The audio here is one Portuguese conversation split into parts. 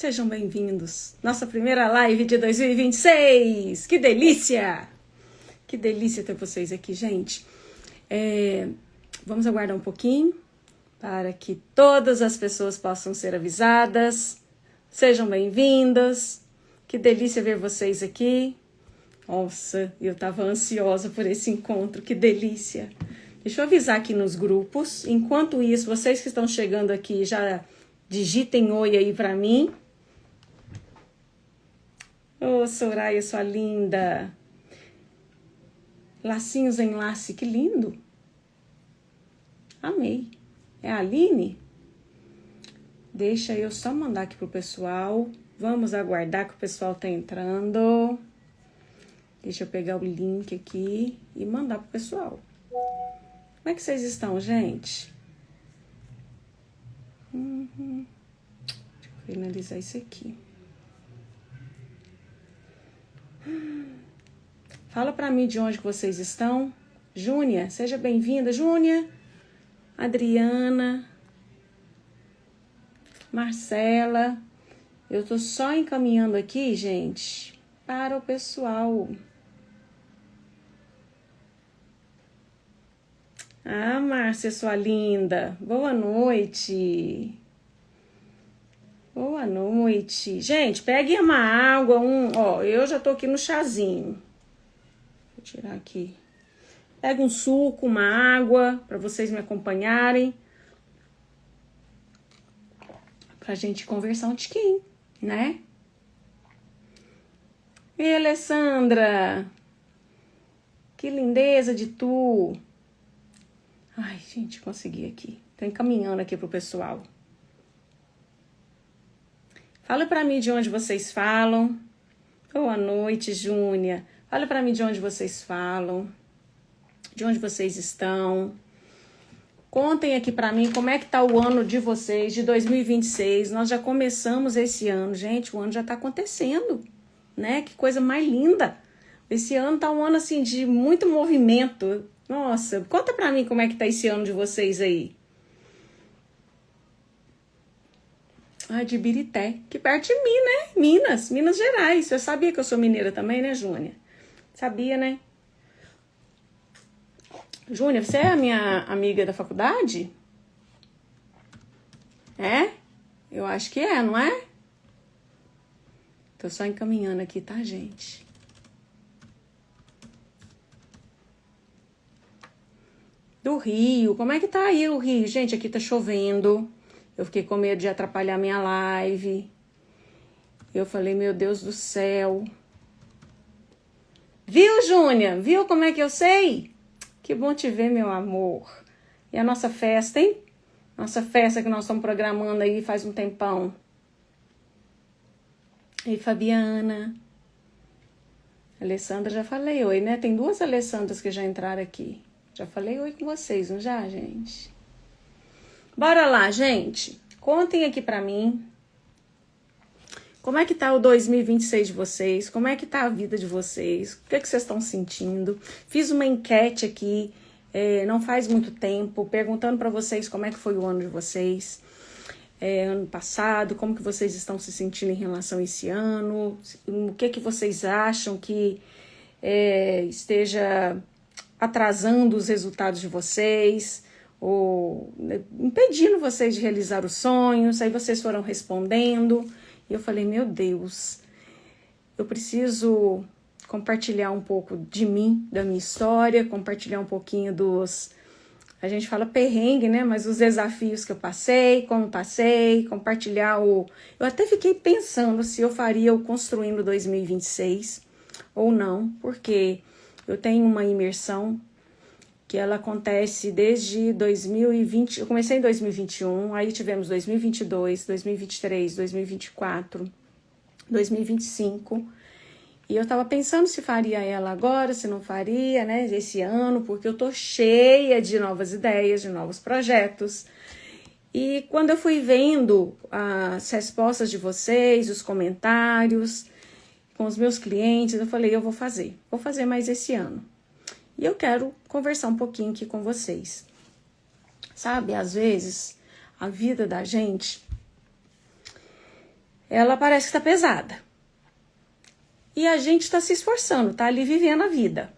Sejam bem-vindos. Nossa primeira live de 2026. Que delícia! Que delícia ter vocês aqui, gente. Vamos aguardar um pouquinho para que todas as pessoas possam ser avisadas. Sejam bem-vindas. Que delícia ver vocês aqui. Nossa, eu estava ansiosa por esse encontro. Que delícia! Deixa eu avisar aqui nos grupos. Enquanto isso, vocês que estão chegando aqui, já digitem oi aí para mim. Ô, Soraya, sua linda. Lacinhos em lace, que lindo. Amei. É a Aline? Deixa eu só mandar aqui pro pessoal. Vamos aguardar que o pessoal tá entrando. Deixa eu pegar o link aqui e mandar pro pessoal. Como é que vocês estão, gente? Deixa eu finalizar isso aqui. Fala pra mim de onde que vocês estão. Júnia, seja bem-vinda. Júnia, Adriana, Marcela. Eu tô só encaminhando aqui, gente, para o pessoal. Ah, Márcia, sua linda. Boa noite. Boa noite. Gente, peguem uma água, eu já tô aqui no chazinho. Vou tirar aqui. Pega um suco, uma água, para vocês me acompanharem. Pra gente conversar um tiquinho, né? E Alessandra, que lindeza de tu. Ai, gente, consegui aqui. Tô encaminhando aqui pro pessoal. Fala pra mim de onde vocês falam. Boa noite, Júnia. Fala pra mim de onde vocês falam. De onde vocês estão. Contem aqui pra mim como é que tá o ano de vocês, de 2026. Nós já começamos esse ano, gente. O ano já tá acontecendo, né? Que coisa mais linda. Esse ano tá um ano, assim, de muito movimento. Nossa, conta pra mim como é que tá esse ano de vocês aí. Ah, de Ibirité, que perto de mim, né? Minas Gerais. Você sabia que eu sou mineira também, né, Júnia? Sabia, né? Júnia, você é a minha amiga da faculdade? É? Eu acho que é, não é? Tô só encaminhando aqui, tá, gente? Do Rio, como é que tá aí o Rio? Gente, aqui tá chovendo. Eu fiquei com medo de atrapalhar minha live. Eu falei, meu Deus do céu. Viu, Júnia? Viu como é que eu sei? Que bom te ver, meu amor. E a nossa festa, hein? Nossa festa que nós estamos programando aí faz um tempão. E Fabiana. Alessandra, já falei oi, né? Tem duas Alessandras que já entraram aqui. Já falei oi com vocês, não já, gente? Bora lá, gente. Contem aqui pra mim. Como é que tá o 2026 de vocês? Como é que tá a vida de vocês? O que é que vocês estão sentindo? Fiz uma enquete aqui, não faz muito tempo, perguntando pra vocês como é que foi o ano de vocês. Ano passado, como que vocês estão se sentindo em relação a esse ano? O que é que vocês acham que esteja atrasando os resultados de vocês? Ou impedindo vocês de realizar os sonhos? Aí vocês foram respondendo. E eu falei, meu Deus, eu preciso compartilhar um pouco de mim, da minha história, compartilhar um pouquinho a gente fala perrengue, né? Mas os desafios que eu passei, como passei, compartilhar Eu até fiquei pensando se eu faria o Construindo 2026 ou não, porque eu tenho uma imersão que ela acontece desde 2020, eu comecei em 2021, aí tivemos 2022, 2023, 2024, 2025, e eu tava pensando se faria ela agora, se não faria, né, esse ano, porque eu tô cheia de novas ideias, de novos projetos, e quando eu fui vendo as respostas de vocês, os comentários, com os meus clientes, eu falei, eu vou fazer mais esse ano. E eu quero conversar um pouquinho aqui com vocês. Sabe, às vezes, a vida da gente ela parece que está pesada. E a gente está se esforçando, está ali vivendo a vida,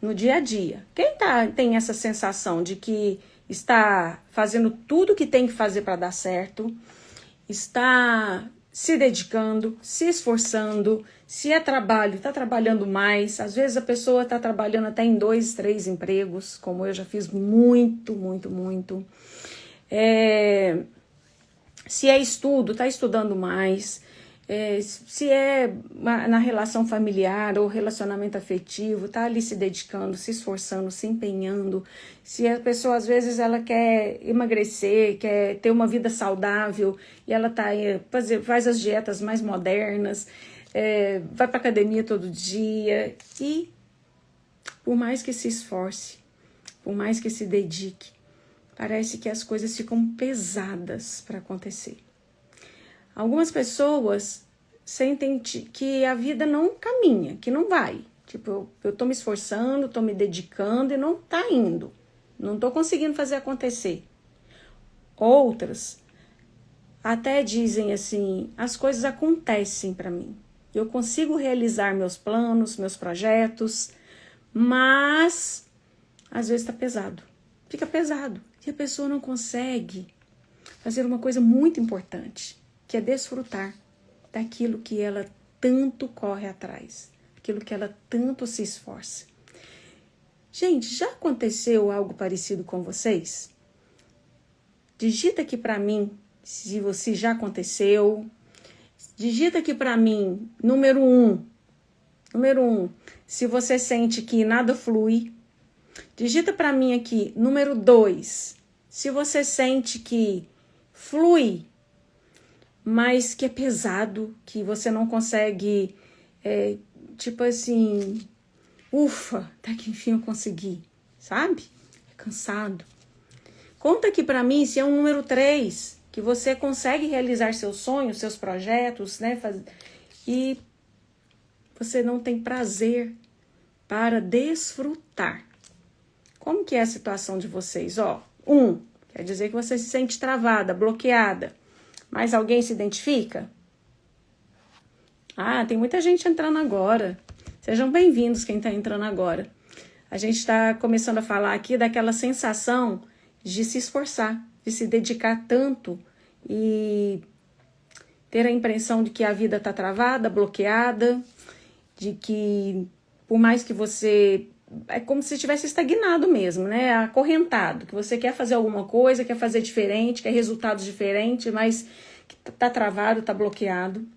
no dia a dia. Quem tem essa sensação de que está fazendo tudo o que tem que fazer para dar certo, está se dedicando, se esforçando, se é trabalho, está trabalhando mais. Às vezes a pessoa está trabalhando até em 2, 3 empregos, como eu já fiz muito. Se é estudo, está estudando mais. Se é na relação familiar ou relacionamento afetivo, tá ali se dedicando, se esforçando, se empenhando. Se a pessoa, às vezes, ela quer emagrecer, quer ter uma vida saudável, e ela faz as dietas mais modernas, vai para academia todo dia, e por mais que se esforce, por mais que se dedique, parece que as coisas ficam pesadas para acontecer. Algumas pessoas sentem que a vida não caminha, que não vai. Tipo, eu tô me esforçando, tô me dedicando e não tá indo. Não tô conseguindo fazer acontecer. Outras até dizem assim, as coisas acontecem para mim. Eu consigo realizar meus planos, meus projetos, mas às vezes tá pesado. Fica pesado. E a pessoa não consegue fazer uma coisa muito importante, que é desfrutar daquilo que ela tanto corre atrás, aquilo que ela tanto se esforça. Gente, já aconteceu algo parecido com vocês? Digita aqui para mim se você já aconteceu. Digita aqui para mim, número um, se você sente que nada flui. Digita para mim aqui, número 2, se você sente que flui, mas que é pesado, que você não consegue, tipo assim, ufa, até que enfim eu consegui, sabe? É cansado. Conta aqui pra mim se é um número 3, que você consegue realizar seus sonhos, seus projetos, né? E você não tem prazer para desfrutar. Como que é a situação de vocês? 1, quer dizer que você se sente travada, bloqueada. Mas alguém se identifica? Tem muita gente entrando agora. Sejam bem-vindos quem está entrando agora. A gente está começando a falar aqui daquela sensação de se esforçar, de se dedicar tanto e ter a impressão de que a vida está travada, bloqueada, de que por mais que você... É como se estivesse estagnado mesmo, né? Acorrentado, que você quer fazer alguma coisa, quer fazer diferente, quer resultados diferentes, mas que tá travado, tá bloqueado.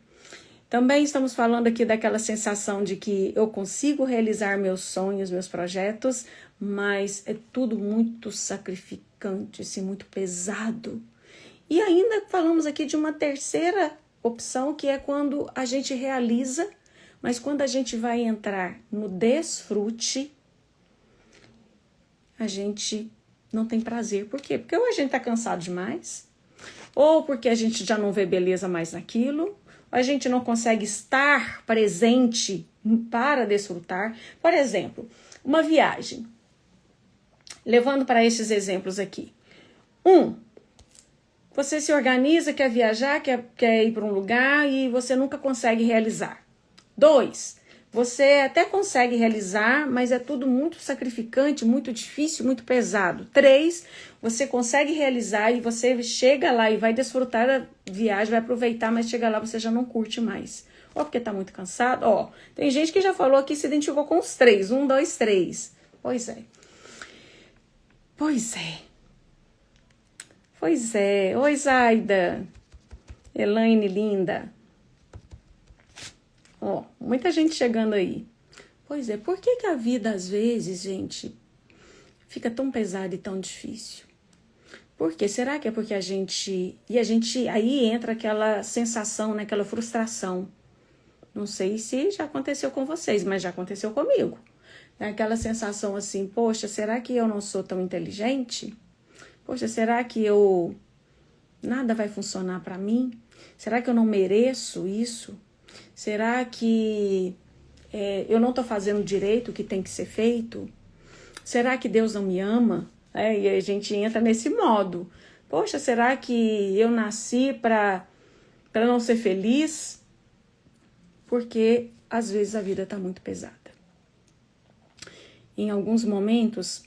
Também estamos falando aqui daquela sensação de que eu consigo realizar meus sonhos, meus projetos, mas é tudo muito sacrificante, assim, muito pesado. E ainda falamos aqui de uma terceira opção, que é quando a gente realiza, mas quando a gente vai entrar no desfrute, a gente não tem prazer. Por quê? Porque ou a gente tá cansado demais, ou porque a gente já não vê beleza mais naquilo, ou a gente não consegue estar presente para desfrutar. Por exemplo, uma viagem. Levando para esses exemplos aqui. 1, você se organiza, quer viajar, quer ir para um lugar e você nunca consegue realizar. 2, você até consegue realizar, mas é tudo muito sacrificante, muito difícil, muito pesado. 3, você consegue realizar e você chega lá e vai desfrutar da viagem, vai aproveitar, mas chega lá você já não curte mais. Ou porque tá muito cansado. Tem gente que já falou aqui, se identificou com os 3. 1, 2, 3. Pois é. Oi, Zaida. Elaine, linda. Muita gente chegando aí. Pois é, por que a vida às vezes, gente, fica tão pesada e tão difícil? Por quê? Será que é porque a gente... E a gente... Aí entra aquela sensação, né? Aquela frustração. Não sei se já aconteceu com vocês, mas já aconteceu comigo. Aquela sensação assim, poxa, será que eu não sou tão inteligente? Poxa, será que nada vai funcionar para mim? Será que eu não mereço isso? Será que eu não estou fazendo direito o que tem que ser feito? Será que Deus não me ama? E a gente entra nesse modo. Poxa, será que eu nasci para para não ser feliz, porque às vezes a vida está muito pesada. Em alguns momentos,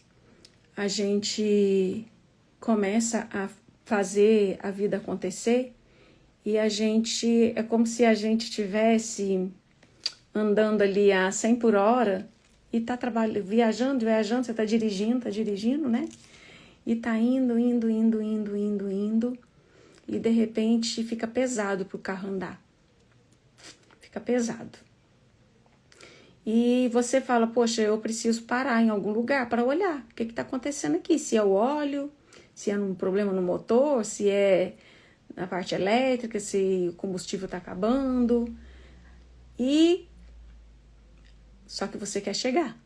a gente começa a fazer a vida acontecer e é como se a gente estivesse andando ali a 100 por hora e tá viajando, você tá dirigindo, né? E tá indo, e de repente fica pesado pro carro andar. Fica pesado. E você fala, poxa, eu preciso parar em algum lugar para olhar o que está acontecendo aqui. Se é o óleo, se é um problema no motor, se é na parte elétrica, se o combustível está acabando. Só que você quer chegar.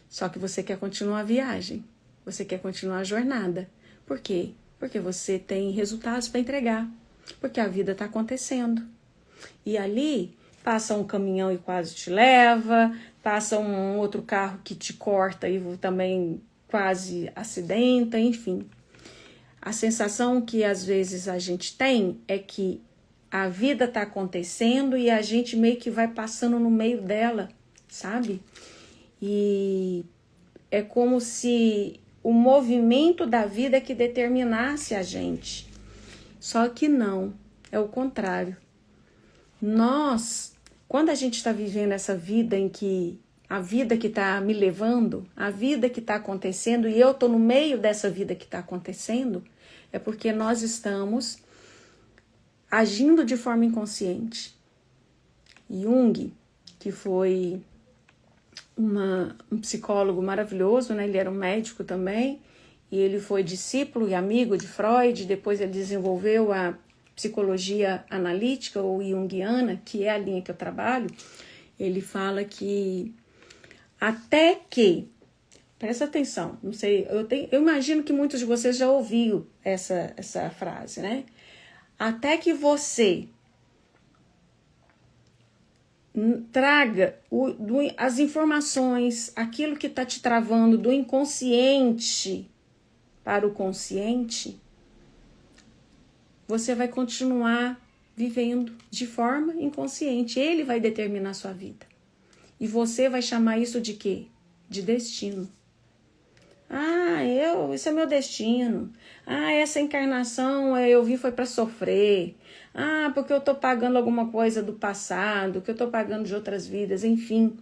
Só que você quer continuar a viagem. Você quer continuar a jornada. Por quê? Porque você tem resultados para entregar. Porque a vida está acontecendo. E ali passa um caminhão e quase te leva, passa um outro carro que te corta e também quase acidenta, enfim. A sensação que às vezes a gente tem é que a vida está acontecendo e a gente meio que vai passando no meio dela, sabe? E é como se o movimento da vida que determinasse a gente. Só que não, é o contrário. Quando a gente está vivendo essa vida em que a vida que está me levando, a vida que está acontecendo, e eu estou no meio dessa vida que está acontecendo, é porque nós estamos agindo de forma inconsciente. Jung, que foi um psicólogo maravilhoso, né? Ele era um médico também, e ele foi discípulo e amigo de Freud, depois ele desenvolveu a psicologia analítica ou junguiana, que é a linha que eu trabalho. Ele fala que até que, presta atenção, não sei, eu imagino que muitos de vocês já ouviram essa frase, né? Até que você traga as informações, aquilo que está te travando do inconsciente para o consciente, você vai continuar vivendo de forma inconsciente. Ele vai determinar a sua vida. E você vai chamar isso de quê? De destino. Isso é meu destino. Essa encarnação eu vim foi para sofrer. Porque eu estou pagando alguma coisa do passado, que eu estou pagando de outras vidas, enfim.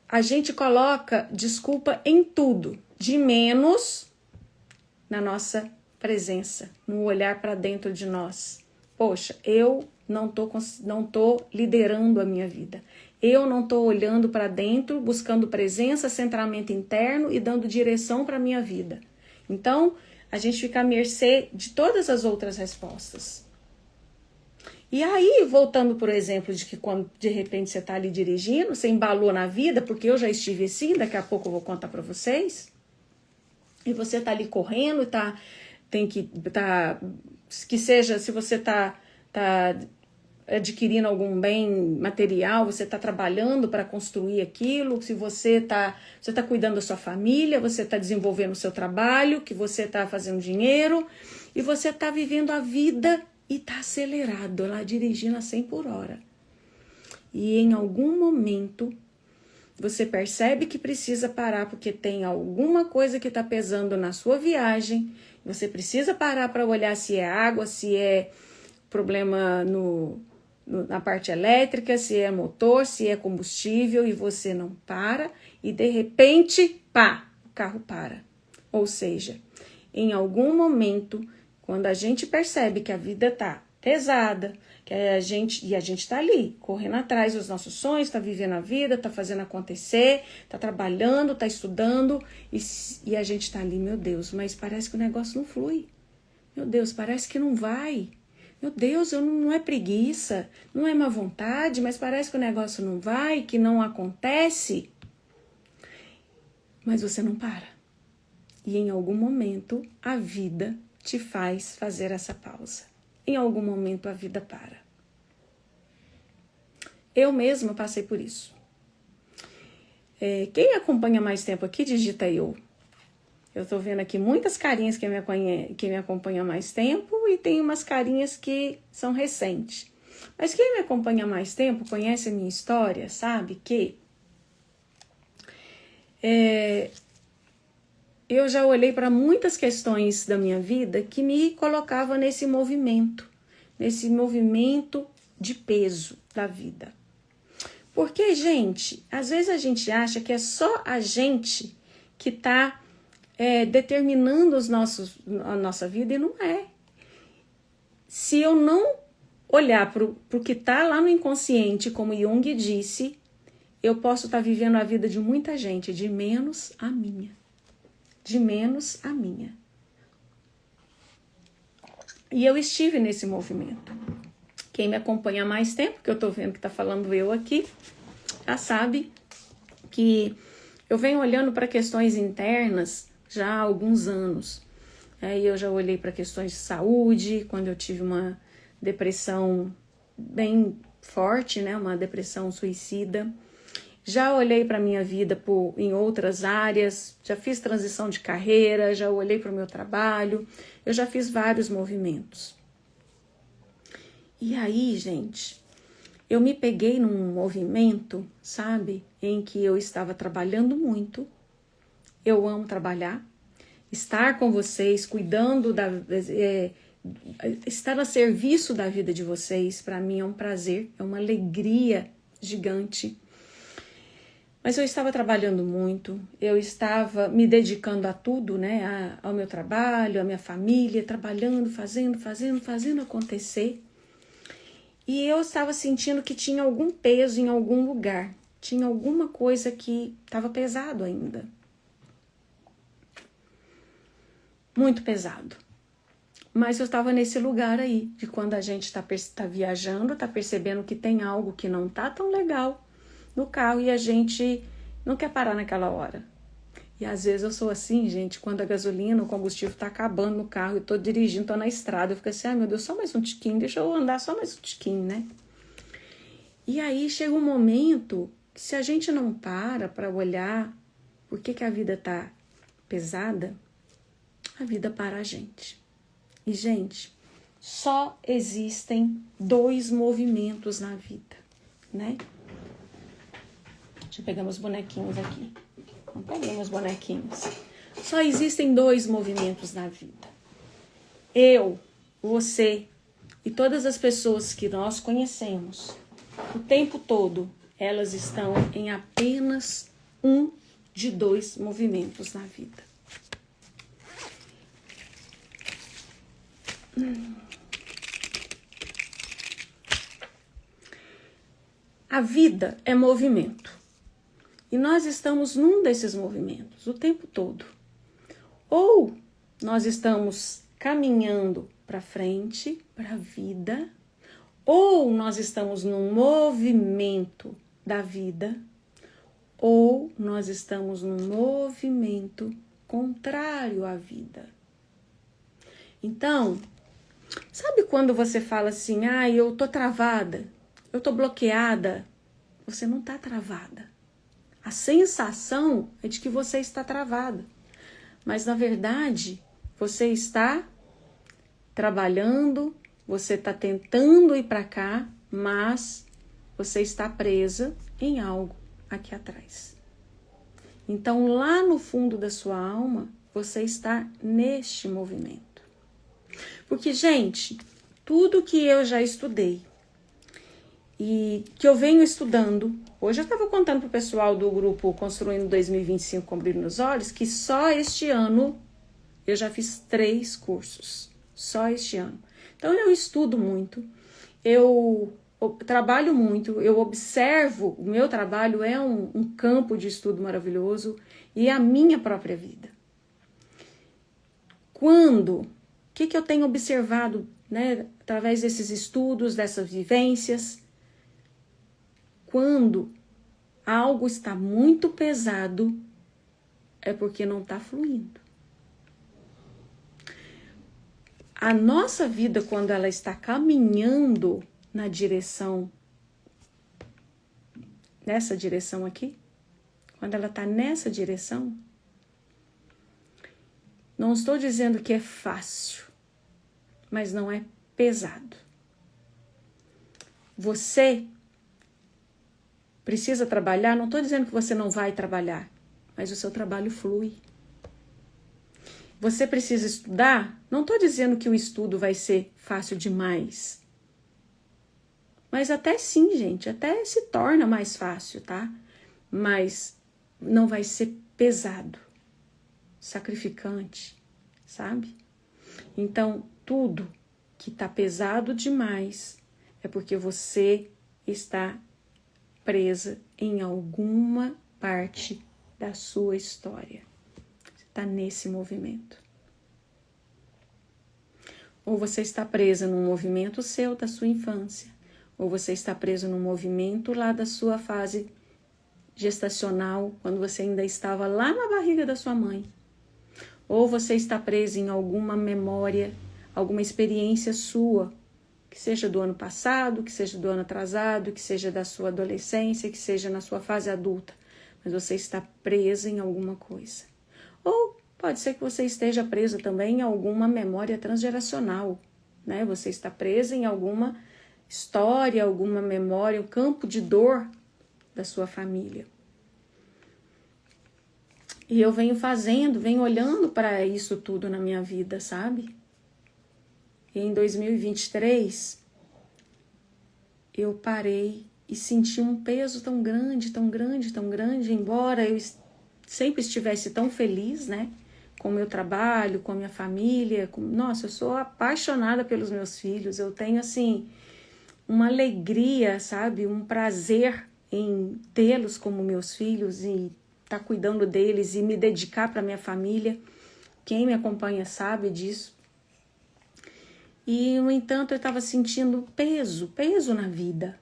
A gente coloca desculpa em tudo, de menos na nossa presença, no olhar para dentro de nós. Poxa, eu não tô liderando a minha vida. Eu não tô olhando para dentro, buscando presença, centramento interno e dando direção para a minha vida. Então, a gente fica à mercê de todas as outras respostas. E aí, voltando por exemplo de que quando de repente você tá ali dirigindo, você embalou na vida, porque eu já estive assim, daqui a pouco eu vou contar para vocês, e você tá ali correndo e que seja, se você tá adquirindo algum bem material, você está trabalhando para construir aquilo, se você tá cuidando da sua família, você está desenvolvendo o seu trabalho, que você está fazendo dinheiro, e você está vivendo a vida e está acelerado, lá dirigindo a 100 por hora. E em algum momento você percebe que precisa parar porque tem alguma coisa que está pesando na sua viagem. Você precisa parar para olhar se é água, se é problema na parte elétrica, se é motor, se é combustível, e você não para. E de repente, pá, o carro para. Ou seja, em algum momento, quando a gente percebe que a vida está pesada, que a gente está ali, correndo atrás dos nossos sonhos, está vivendo a vida, está fazendo acontecer, está trabalhando, está estudando, e a gente está ali, meu Deus, mas parece que o negócio não flui. Meu Deus, parece que não vai. Meu Deus, não é preguiça, não é má vontade, mas parece que o negócio não vai, que não acontece. Mas você não para. E em algum momento a vida te faz fazer essa pausa. Em algum momento a vida para. Eu mesma passei por isso. Quem acompanha mais tempo aqui, digita eu. Eu tô vendo aqui muitas carinhas que me acompanham há mais tempo e tem umas carinhas que são recentes. Mas quem me acompanha há mais tempo, conhece a minha história, sabe que eu já olhei para muitas questões da minha vida que me colocavam nesse movimento de peso da vida. Porque, gente, às vezes a gente acha que é só a gente que está determinando a nossa vida e não é. Se eu não olhar para o que está lá no inconsciente, como Jung disse, eu posso estar vivendo a vida de muita gente, de menos a minha. De menos a minha. E eu estive nesse movimento. Quem me acompanha há mais tempo, que eu estou vendo que está falando eu aqui, já sabe que eu venho olhando para questões internas já há alguns anos. Aí eu já olhei para questões de saúde, quando eu tive uma depressão bem forte, né? Uma depressão suicida. Já olhei para a minha vida em outras áreas, já fiz transição de carreira, já olhei para o meu trabalho, eu já fiz vários movimentos. E aí, gente, eu me peguei num movimento, sabe, em que eu estava trabalhando muito. Eu amo trabalhar, estar com vocês, cuidando estar a serviço da vida de vocês, para mim é um prazer, é uma alegria gigante. Mas eu estava trabalhando muito, eu estava me dedicando a tudo, né? Ao meu trabalho, à minha família, trabalhando, fazendo acontecer. E eu estava sentindo que tinha algum peso em algum lugar, tinha alguma coisa que estava pesado ainda. Muito pesado. Mas eu estava nesse lugar aí, de quando a gente tá viajando, está percebendo que tem algo que não tá tão legal no carro e a gente não quer parar naquela hora. E às vezes eu sou assim, gente, quando a gasolina, o combustível está acabando no carro, eu tô dirigindo, tô na estrada, eu fico assim, ai meu Deus, só mais um tiquinho, deixa eu andar só mais um tiquinho, né? E aí chega um momento que se a gente não para olhar por que a vida tá pesada, a vida para a gente. E, gente, só existem 2 movimentos na vida, né? Deixa eu pegar meus bonequinhos aqui. Não peguei meus bonequinhos. Só existem 2 movimentos na vida. Eu, você e todas as pessoas que nós conhecemos, o tempo todo, elas estão em apenas um de 2 movimentos na vida. A vida é movimento. E nós estamos num desses movimentos o tempo todo. Ou nós estamos caminhando para frente, para a vida, ou nós estamos num movimento da vida, ou nós estamos num movimento contrário à vida. Então, sabe quando você fala assim, eu tô travada, eu tô bloqueada? Você não tá travada. A sensação é de que você está travada. Mas, na verdade, você está trabalhando, você está tentando ir para cá, mas você está presa em algo aqui atrás. Então, lá no fundo da sua alma, você está neste movimento. Porque, gente, tudo que eu já estudei e que eu venho estudando, hoje eu estava contando para o pessoal do grupo Construindo 2025 com Brilho nos Olhos, que só este ano eu já fiz 3 cursos, só este ano. Então eu estudo muito, eu trabalho muito, eu observo, o meu trabalho é um campo de estudo maravilhoso e é a minha própria vida. O que eu tenho observado, né, através desses estudos, dessas vivências? Quando algo está muito pesado, é porque não está fluindo. A nossa vida, quando ela está caminhando na direção, nessa direção aqui, quando ela está nessa direção, Não estou dizendo que é fácil, mas não é pesado. Você precisa trabalhar, não estou dizendo que você não vai trabalhar, mas o seu trabalho flui. Você precisa estudar, não estou dizendo que o estudo vai ser fácil demais. Mas até sim, gente, até se torna mais fácil, tá? Mas não vai ser pesado, sacrificante, sabe? Então, tudo que tá pesado demais é porque você está presa em alguma parte da sua história. Você está nesse movimento. Ou você está presa num movimento seu da sua infância, ou você está preso num movimento lá da sua fase gestacional, quando você ainda estava lá na barriga da sua mãe. Ou você está preso em alguma memória, alguma experiência sua, que seja do ano passado, que seja do ano atrasado, que seja da sua adolescência, que seja na sua fase adulta. Mas você está presa em alguma coisa. Ou pode ser que você esteja presa também em alguma memória transgeracional, né? Você está presa em alguma história, alguma memória, um campo de dor da sua família. E eu venho olhando para isso tudo na minha vida, sabe? E em 2023, eu parei e senti um peso tão grande, tão grande, tão grande, embora eu sempre estivesse tão feliz, né? Com o meu trabalho, com a minha família. Nossa, eu sou apaixonada pelos meus filhos. Eu tenho, assim, uma alegria, sabe? Um prazer em tê-los como meus filhos e estar cuidando deles e me dedicar para minha família. Quem me acompanha sabe disso. E, no entanto, eu estava sentindo peso na vida.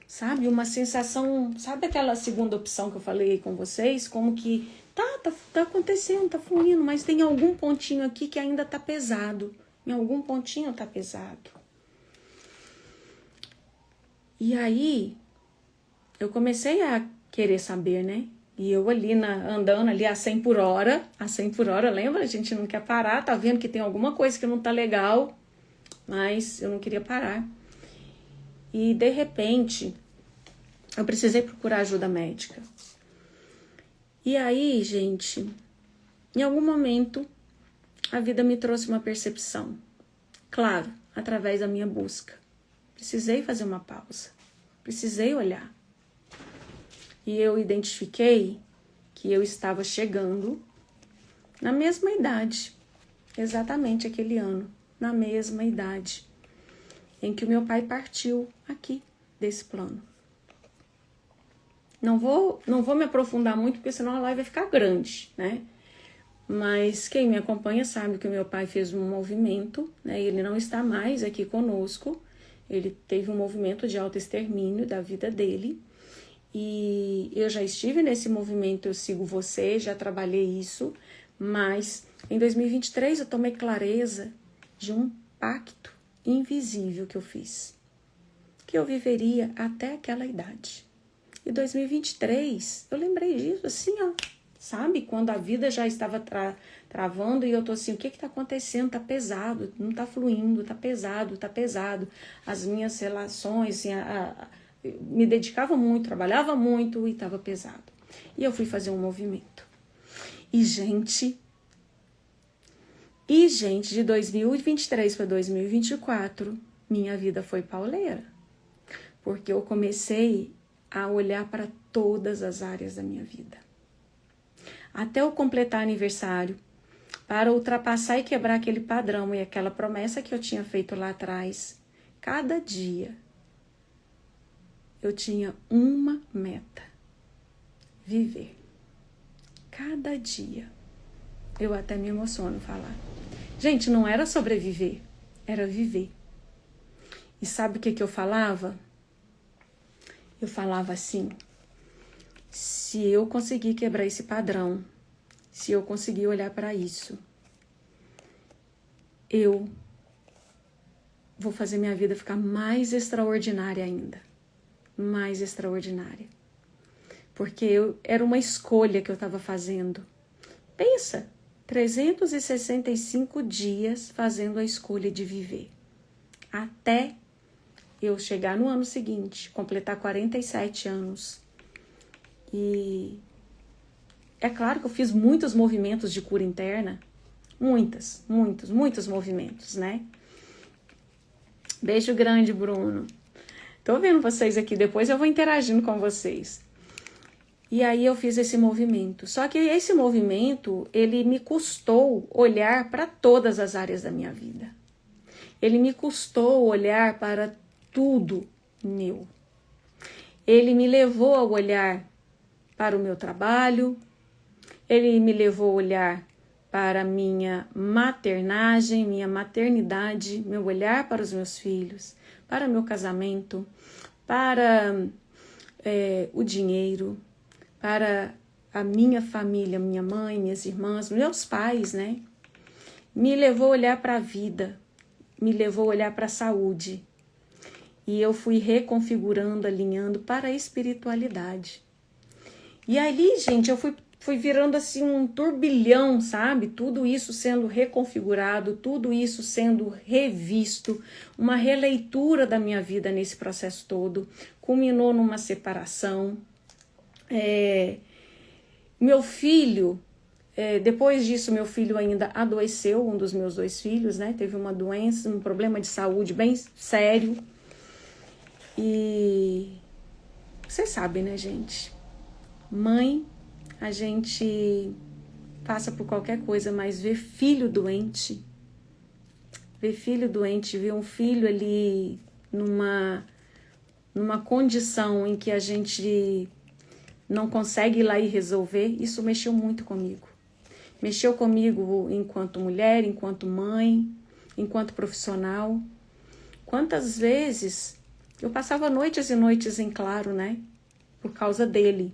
Sabe? Uma sensação, sabe aquela segunda opção que eu falei com vocês? Como que tá acontecendo, tá fluindo, mas tem algum pontinho aqui que ainda tá pesado. Em algum pontinho tá pesado. E aí, eu comecei a querer saber, né? E eu ali andando ali a 100 por hora, lembra? A gente não quer parar, tá vendo que tem alguma coisa que não tá legal, mas eu não queria parar. E de repente, eu precisei procurar ajuda médica. E aí, gente, em algum momento, a vida me trouxe uma percepção. Claro, através da minha busca. Precisei fazer uma pausa. Precisei olhar. E eu identifiquei que eu estava chegando na mesma idade, exatamente aquele ano, na mesma idade em que o meu pai partiu aqui desse plano. Não vou me aprofundar muito, porque senão a live vai ficar grande, né? Mas quem me acompanha sabe que o meu pai fez um movimento, né? Ele não está mais aqui conosco. Ele teve um movimento de autoextermínio da vida dele. E eu já estive nesse movimento, eu sigo você, já trabalhei isso. Mas em 2023 eu tomei clareza de um pacto invisível que eu fiz. Que eu viveria até aquela idade. E 2023, eu lembrei disso assim, ó. Sabe? Quando a vida já estava travando e eu tô assim, o que tá acontecendo? Tá pesado, não tá fluindo, tá pesado, tá pesado. As minhas relações, assim, me dedicava muito, trabalhava muito e tava pesado. E eu fui fazer um movimento. E, gente, de 2023 para 2024, minha vida foi pauleira. Porque eu comecei a olhar para todas as áreas da minha vida. Até eu completar aniversário, para ultrapassar e quebrar aquele padrão e aquela promessa que eu tinha feito lá atrás, cada dia eu tinha uma meta: viver. Cada dia. Eu até me emociono falar. Gente, não era sobreviver, era viver. E sabe o que eu falava? Eu falava assim: se eu conseguir quebrar esse padrão, se eu conseguir olhar para isso, eu vou fazer minha vida ficar mais extraordinária ainda. Mais extraordinária. Porque era uma escolha que eu estava fazendo. Pensa, 365 dias fazendo a escolha de viver. Até eu chegar no ano seguinte, completar 47 anos. E é claro que eu fiz muitos movimentos de cura interna. Muitos movimentos, né? Beijo grande, Bruno. Tô vendo vocês aqui, depois eu vou interagindo com vocês. E aí eu fiz esse movimento. Só que esse movimento, ele me custou olhar para todas as áreas da minha vida. Ele me custou olhar para tudo meu. Ele me levou a olhar para o meu trabalho. Ele me levou a olhar para a minha maternagem, minha maternidade, meu olhar para os meus filhos, para meu casamento, para o dinheiro, para a minha família, minha mãe, minhas irmãs, meus pais, né? Me levou a olhar para a vida, me levou a olhar para a saúde. E eu fui reconfigurando, alinhando para a espiritualidade. E ali, gente, eu fui virando assim um turbilhão, sabe? Tudo isso sendo reconfigurado, tudo isso sendo revisto, uma releitura da minha vida nesse processo todo. Culminou numa separação. Meu filho, depois disso, meu filho ainda adoeceu, um dos meus 2 filhos, né? Teve uma doença, um problema de saúde bem sério. E você sabe, né, gente? Mãe, a gente passa por qualquer coisa, mas ver filho doente, ver um filho ali numa condição em que a gente não consegue ir lá e resolver, isso mexeu muito comigo. Mexeu comigo enquanto mulher, enquanto mãe, enquanto profissional. Quantas vezes eu passava noites e noites em claro, né? Por causa dele.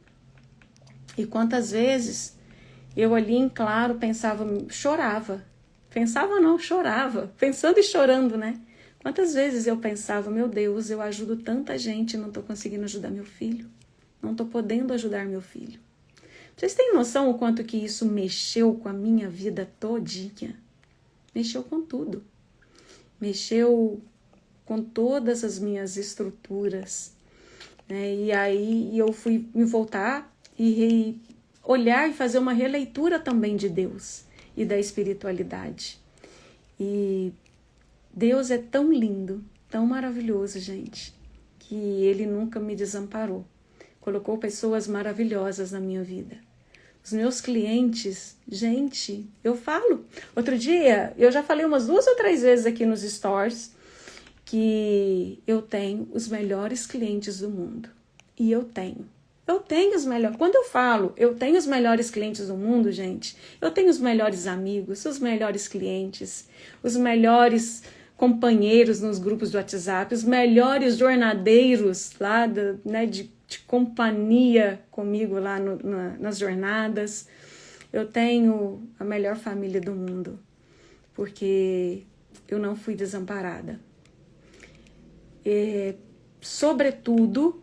E quantas vezes eu ali em claro pensava, chorava. Chorava. Pensando e chorando, né? Quantas vezes eu pensava, meu Deus, eu ajudo tanta gente e não estou conseguindo ajudar meu filho. Não estou podendo ajudar meu filho. Vocês têm noção o quanto que isso mexeu com a minha vida todinha? Mexeu com tudo. Mexeu com todas as minhas estruturas. Né? E aí eu fui me voltar e olhar e fazer uma releitura também de Deus e da espiritualidade. E Deus é tão lindo, tão maravilhoso, gente, que Ele nunca me desamparou. Colocou pessoas maravilhosas na minha vida. Os meus clientes, gente, eu falo. Outro dia, eu já falei umas 2 ou 3 vezes aqui nos stories que eu tenho os melhores clientes do mundo. E eu tenho os melhores. Quando eu falo, eu tenho os melhores clientes do mundo, gente, eu tenho os melhores amigos, os melhores clientes, os melhores companheiros nos grupos do WhatsApp, os melhores jornadeiros lá de companhia comigo lá nas jornadas. Eu tenho a melhor família do mundo, porque eu não fui desamparada. Sobretudo,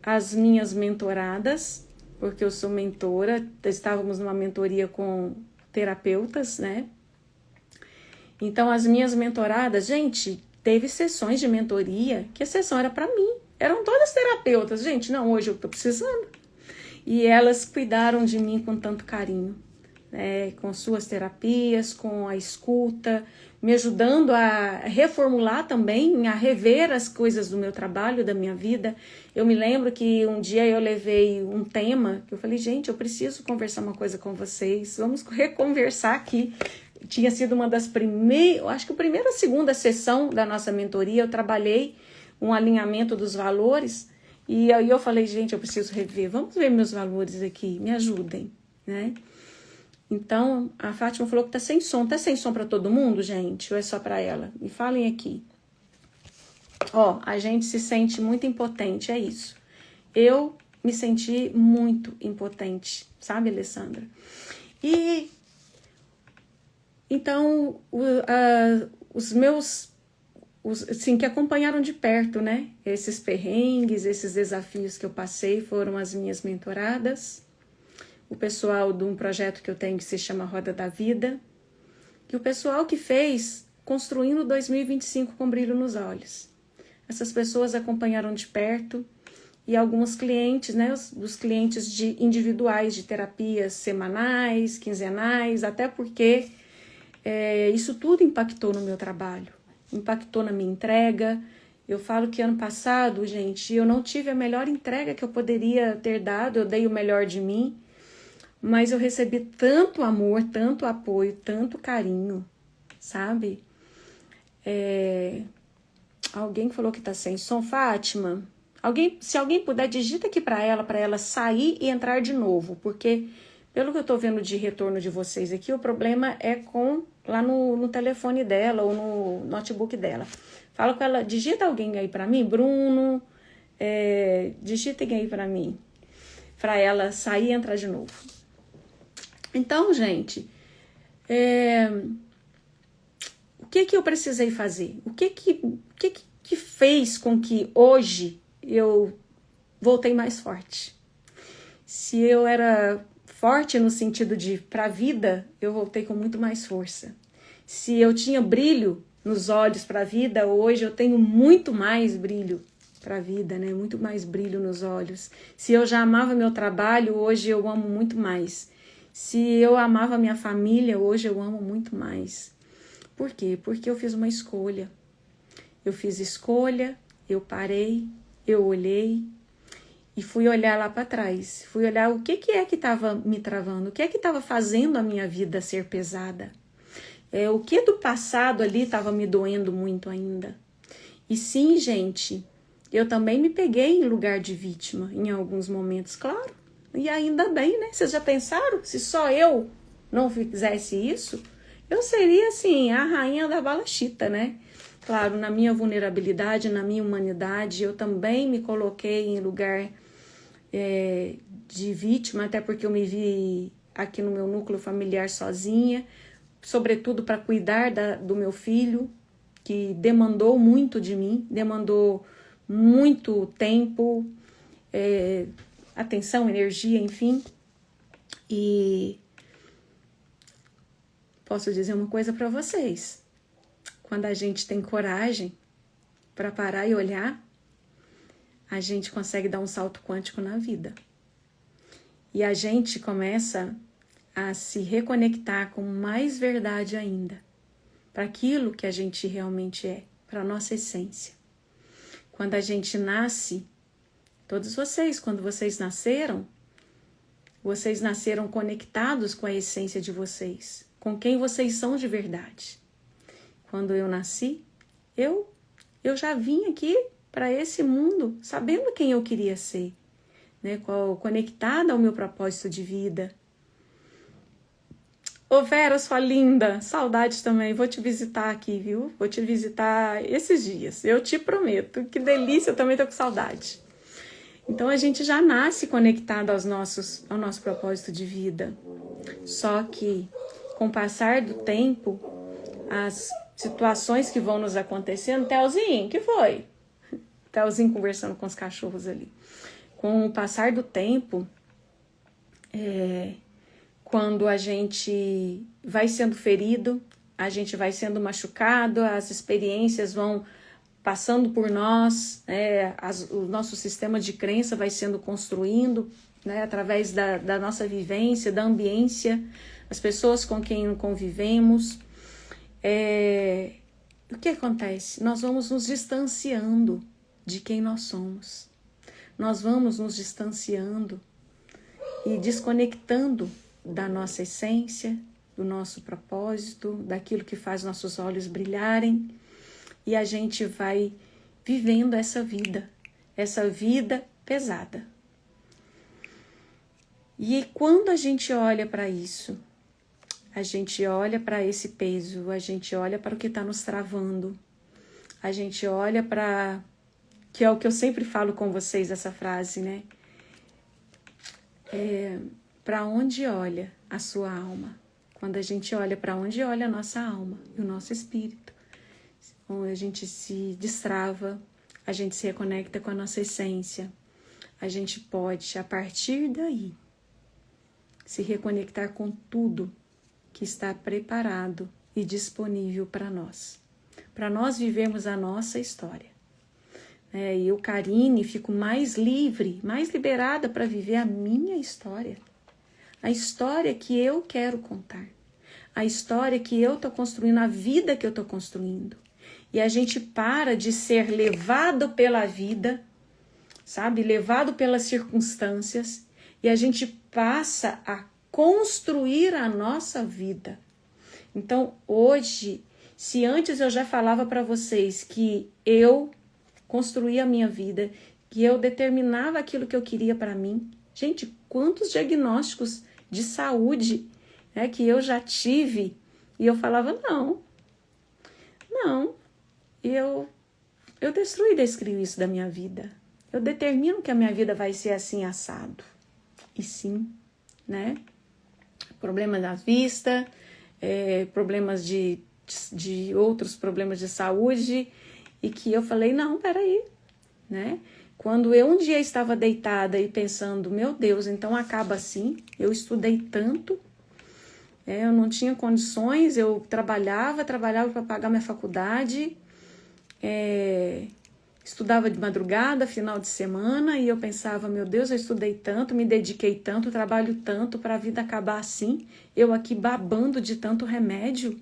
as minhas mentoradas, porque eu sou mentora, estávamos numa mentoria com terapeutas, né? Então, as minhas mentoradas, gente, teve sessões de mentoria que a sessão era para mim. Eram todas terapeutas. Gente, não, hoje eu tô precisando. E elas cuidaram de mim com tanto carinho, né? Com suas terapias, com a escuta, me ajudando a reformular também, a rever as coisas do meu trabalho, da minha vida. Eu me lembro que um dia eu levei um tema, que eu falei, gente, eu preciso conversar uma coisa com vocês, vamos reconversar aqui. Tinha sido uma das primeiras, acho que a primeira, segunda sessão da nossa mentoria, eu trabalhei um alinhamento dos valores, e aí eu falei, gente, eu preciso rever, vamos ver meus valores aqui, me ajudem, né? Então, a Fátima falou que tá sem som para todo mundo, gente, ou é só para ela? Me falem aqui. Ó, a gente se sente muito impotente, é isso. Eu me senti muito impotente, sabe, Alessandra? E então, os meus, assim, que acompanharam de perto, né? Esses perrengues, esses desafios que eu passei foram as minhas mentoradas, o pessoal de um projeto que eu tenho que se chama Roda da Vida, e o pessoal que fez Construindo 2025 com Brilho nos Olhos. Essas pessoas acompanharam de perto, e alguns clientes, né, os clientes individuais de terapias semanais, quinzenais, até porque isso tudo impactou no meu trabalho, impactou na minha entrega. Eu falo que ano passado, gente, eu não tive a melhor entrega que eu poderia ter dado, eu dei o melhor de mim, mas eu recebi tanto amor, tanto apoio, tanto carinho, sabe? Alguém falou que tá sem som, Fátima. Se alguém puder, digita aqui para ela sair e entrar de novo, porque pelo que eu tô vendo de retorno de vocês aqui, o problema é lá no telefone dela ou no notebook dela. Fala com ela, digita alguém aí para mim, Bruno, digitem aí para mim, para ela sair e entrar de novo. Então, gente, o que eu precisei fazer? O que fez com que hoje eu voltei mais forte? Se eu era forte no sentido de para a vida, eu voltei com muito mais força. Se eu tinha brilho nos olhos para a vida, hoje eu tenho muito mais brilho para a vida, né? Muito mais brilho nos olhos. Se eu já amava meu trabalho, hoje eu amo muito mais. Se eu amava minha família, hoje eu amo muito mais. Por quê? Porque eu fiz uma escolha. Eu fiz escolha, eu parei, eu olhei e fui olhar lá para trás. Fui olhar o que é que estava me travando, o que é que estava fazendo a minha vida ser pesada. O que do passado ali estava me doendo muito ainda. E sim, gente, eu também me peguei em lugar de vítima em alguns momentos, claro. E ainda bem, né? Vocês já pensaram? Se só eu não fizesse isso, eu seria, assim, a rainha da balachita, né? Claro, na minha vulnerabilidade, na minha humanidade, eu também me coloquei em lugar de vítima, até porque eu me vi aqui no meu núcleo familiar sozinha, sobretudo para cuidar do meu filho, que demandou muito de mim, demandou muito tempo, atenção, energia, enfim. E posso dizer uma coisa para vocês: quando a gente tem coragem para parar e olhar, a gente consegue dar um salto quântico na vida. E a gente começa a se reconectar com mais verdade ainda, para aquilo que a gente realmente é, para a nossa essência. Quando a gente nasce, todos vocês, quando vocês nasceram conectados com a essência de vocês, com quem vocês são de verdade. Quando eu nasci, eu já vim aqui para esse mundo sabendo quem eu queria ser, né? Conectada ao meu propósito de vida. Ô Vera, sua linda, saudade também, vou te visitar aqui, viu? Vou te visitar esses dias, eu te prometo, que delícia, eu também tô com saudade. Então a gente já nasce conectado ao nosso propósito de vida, só que com o passar do tempo, as situações que vão nos acontecendo, Telzinho, que foi? Telzinho conversando com os cachorros ali. Com o passar do tempo, quando a gente vai sendo ferido, a gente vai sendo machucado, as experiências vão passando por nós, né? O nosso sistema de crença vai sendo construindo, né? Através da nossa vivência, da ambiência, as pessoas com quem convivemos. O que acontece? Nós vamos nos distanciando de quem nós somos. Nós vamos nos distanciando e desconectando da nossa essência, do nosso propósito, daquilo que faz nossos olhos brilharem, e a gente vai vivendo essa vida pesada. E quando a gente olha para isso, a gente olha para esse peso, a gente olha para o que está nos travando, a gente olha para... que é o que eu sempre falo com vocês, essa frase, né? Para onde olha a sua alma? Quando a gente olha para onde olha a nossa alma e o nosso espírito, onde a gente se destrava, a gente se reconecta com a nossa essência, a gente pode, a partir daí, se reconectar com tudo que está preparado e disponível para nós vivermos a nossa história. E eu, Karine, fico mais livre, mais liberada para viver a minha história. A história que eu quero contar. A história que eu estou construindo, a vida que eu estou construindo. E a gente para de ser levado pela vida, sabe? Levado pelas circunstâncias. E a gente passa a construir a nossa vida. Então, hoje, se antes eu já falava para vocês que eu construía a minha vida, que eu determinava aquilo que eu queria para mim. Gente, quantos diagnósticos de saúde, né, que eu já tive e eu falava, não, eu destruí e descrevi isso da minha vida. Eu determino que a minha vida vai ser assim, assado. E sim, né? Problemas da vista, problemas de outros problemas de saúde, e que eu falei, não, peraí, né? Quando eu um dia estava deitada e pensando, meu Deus, então acaba assim, eu estudei tanto, eu não tinha condições, eu trabalhava para pagar minha faculdade, estudava de madrugada, final de semana, e eu pensava, meu Deus, eu estudei tanto, me dediquei tanto, trabalho tanto para a vida acabar assim, eu aqui babando de tanto remédio.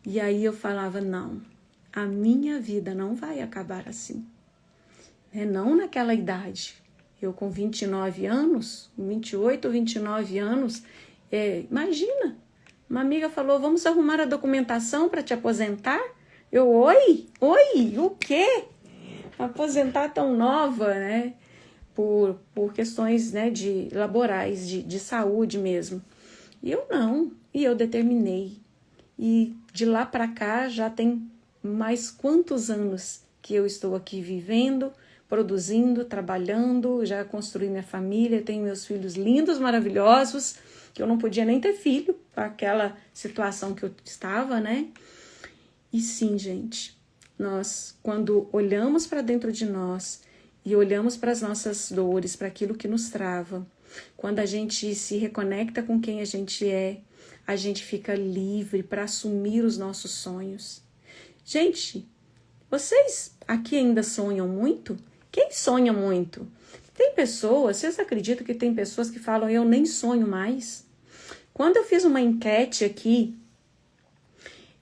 E aí eu falava, não, a minha vida não vai acabar assim. Não naquela idade. Eu com 29 anos, 28, 29 anos, imagina, uma amiga falou, vamos arrumar a documentação para te aposentar? Eu, oi, o quê? Aposentar tão nova, né? Por questões, né, laborais, de saúde mesmo. E eu não, e eu determinei. E de lá para cá já tem mais quantos anos que eu estou aqui vivendo, produzindo, trabalhando, já construí minha família, tenho meus filhos lindos, maravilhosos, que eu não podia nem ter filho, para aquela situação que eu estava, né? E sim, gente, nós, quando olhamos para dentro de nós e olhamos para as nossas dores, para aquilo que nos trava, quando a gente se reconecta com quem a gente fica livre para assumir os nossos sonhos. Gente, vocês aqui ainda sonham muito? Quem sonha muito? Tem pessoas, vocês acreditam que tem pessoas que falam, eu nem sonho mais? Quando eu fiz uma enquete aqui,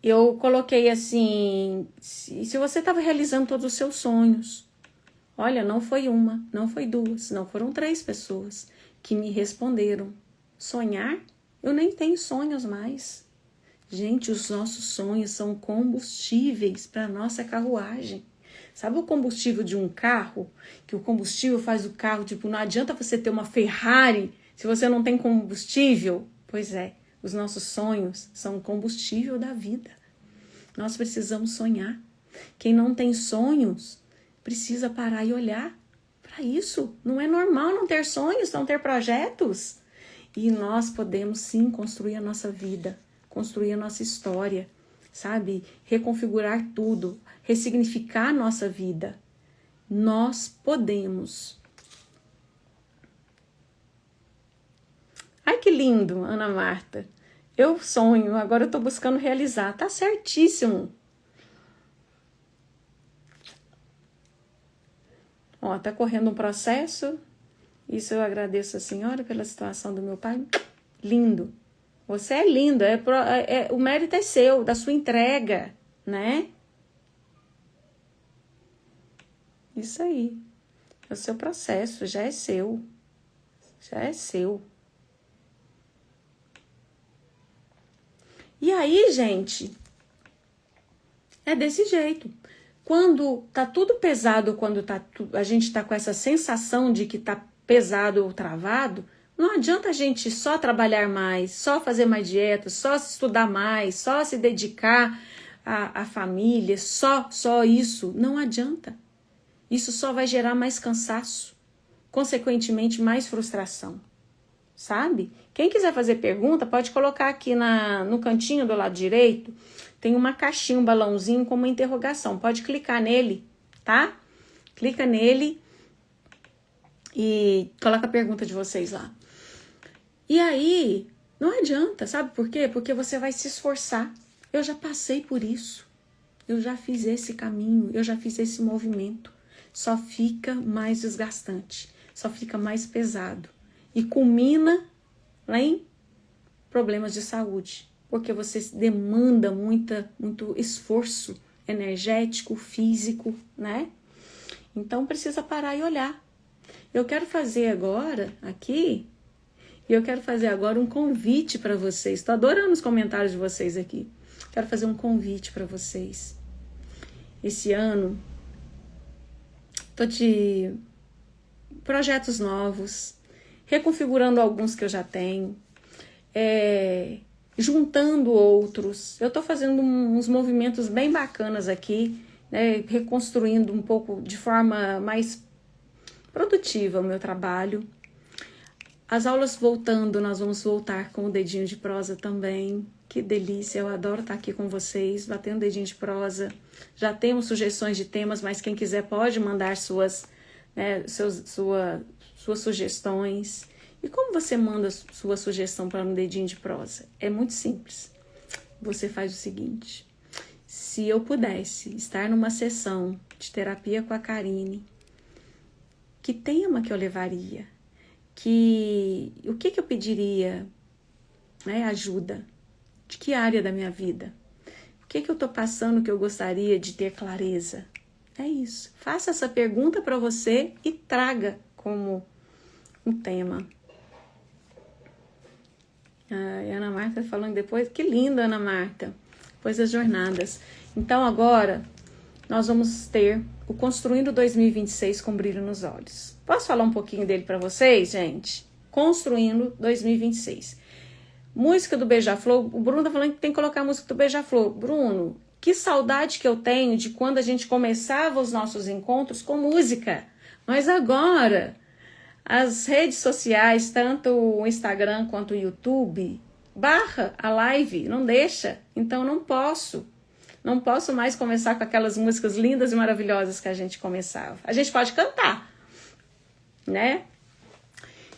eu coloquei assim, se você estava realizando todos os seus sonhos. Olha, não foi uma, não foi duas, não foram 3 pessoas que me responderam. Sonhar? Eu nem tenho sonhos mais. Gente, os nossos sonhos são combustíveis para a nossa carruagem. Sabe o combustível de um carro? Que o combustível faz o carro, tipo, não adianta você ter uma Ferrari se você não tem combustível. Pois é, os nossos sonhos são o combustível da vida. Nós precisamos sonhar. Quem não tem sonhos precisa parar e olhar para isso. Não é normal não ter sonhos, não ter projetos. E nós podemos sim construir a nossa vida, construir a nossa história, sabe? Reconfigurar tudo, ressignificar a nossa vida. Nós podemos. Ai, que lindo, Ana Marta. Eu sonho, agora eu tô buscando realizar. Tá certíssimo. Ó, tá correndo um processo. Isso eu agradeço a senhora pela situação do meu pai. Lindo. Você é lindo. O mérito é seu, da sua entrega, né? Isso aí. É o seu processo, já é seu. Já é seu. E aí, gente, é desse jeito. Quando tá tudo pesado, quando a gente tá com essa sensação de que tá pesado ou travado, não adianta a gente só trabalhar mais, só fazer mais dieta, só estudar mais, só se dedicar à família, só isso. Não adianta. Isso só vai gerar mais cansaço, consequentemente mais frustração. Sabe? Quem quiser fazer pergunta, pode colocar aqui no cantinho do lado direito, tem uma caixinha, um balãozinho com uma interrogação. Pode clicar nele, tá? Clica nele e coloca a pergunta de vocês lá. E aí, não adianta, sabe por quê? Porque você vai se esforçar. Eu já passei por isso. Eu já fiz esse caminho, eu já fiz esse movimento. Só fica mais desgastante, só fica mais pesado. E culmina lá em problemas de saúde, porque você demanda muito esforço energético, físico, né? Então precisa parar e olhar. Eu quero fazer agora um convite para vocês. Estou adorando os comentários de vocês aqui. Quero fazer um convite para vocês. Esse ano, estou de projetos novos, reconfigurando alguns que eu já tenho, juntando outros. Eu estou fazendo uns movimentos bem bacanas aqui, né, reconstruindo um pouco de forma mais produtiva o meu trabalho. As aulas voltando, nós vamos voltar com o dedinho de prosa também. Que delícia, eu adoro estar aqui com vocês, batendo dedinho de prosa. Já temos sugestões de temas, mas quem quiser pode mandar suas sugestões. E como você manda sua sugestão para um dedinho de prosa? É muito simples. Você faz o seguinte: se eu pudesse estar numa sessão de terapia com a Karine, que tema que eu levaria? O que eu pediria, né, ajuda? De que área da minha vida? O que eu estou passando que eu gostaria de ter clareza? É isso. Faça essa pergunta para você e traga como um tema. A Ana Marta falando depois. Que linda, Ana Marta. Depois das jornadas. Então agora nós vamos ter o Construindo 2026 com brilho nos olhos. Posso falar um pouquinho dele para vocês, gente? Construindo 2026. Música do Beija-Flor. O Bruno tá falando que tem que colocar a música do Beija-Flor. Bruno, que saudade que eu tenho de quando a gente começava os nossos encontros com música. Mas agora, as redes sociais, tanto o Instagram quanto o YouTube, barra a live, não deixa. Então não posso mais começar com aquelas músicas lindas e maravilhosas que a gente começava. A gente pode cantar, né?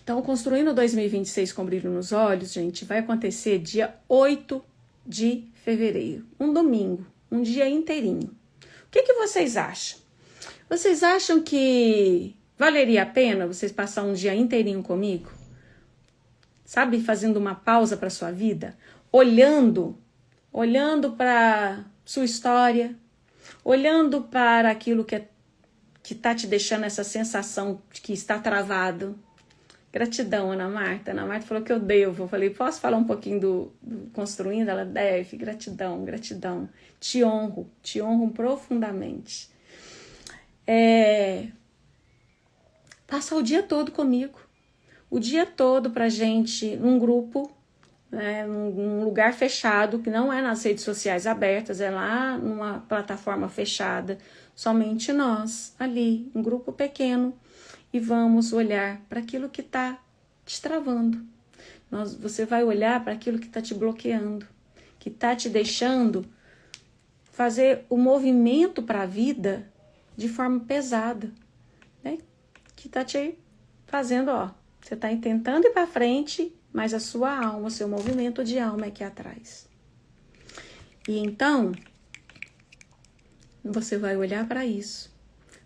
Então, Construindo 2026 com brilho nos olhos, gente, vai acontecer dia 8 de fevereiro, um domingo, um dia inteirinho. O que vocês acham? Vocês acham que valeria a pena vocês passar um dia inteirinho comigo? Sabe, fazendo uma pausa para sua vida, olhando para sua história, olhando para aquilo que tá te deixando essa sensação de que está travado. Gratidão, Ana Marta. Ana Marta falou que eu devo. Eu falei, posso falar um pouquinho do Construindo? Ela deve. Gratidão, gratidão. Te honro profundamente. Passa o dia todo comigo. O dia todo pra gente, num grupo, né, num lugar fechado, que não é nas redes sociais abertas, é lá numa plataforma fechada. Somente nós, ali, um grupo pequeno. E vamos olhar para aquilo que está te travando. Você vai olhar para aquilo que está te bloqueando, que está te deixando fazer o movimento para a vida de forma pesada, né? Que está te fazendo, você está tentando ir para frente, mas a sua alma, o seu movimento de alma é aqui atrás. E então, você vai olhar para isso,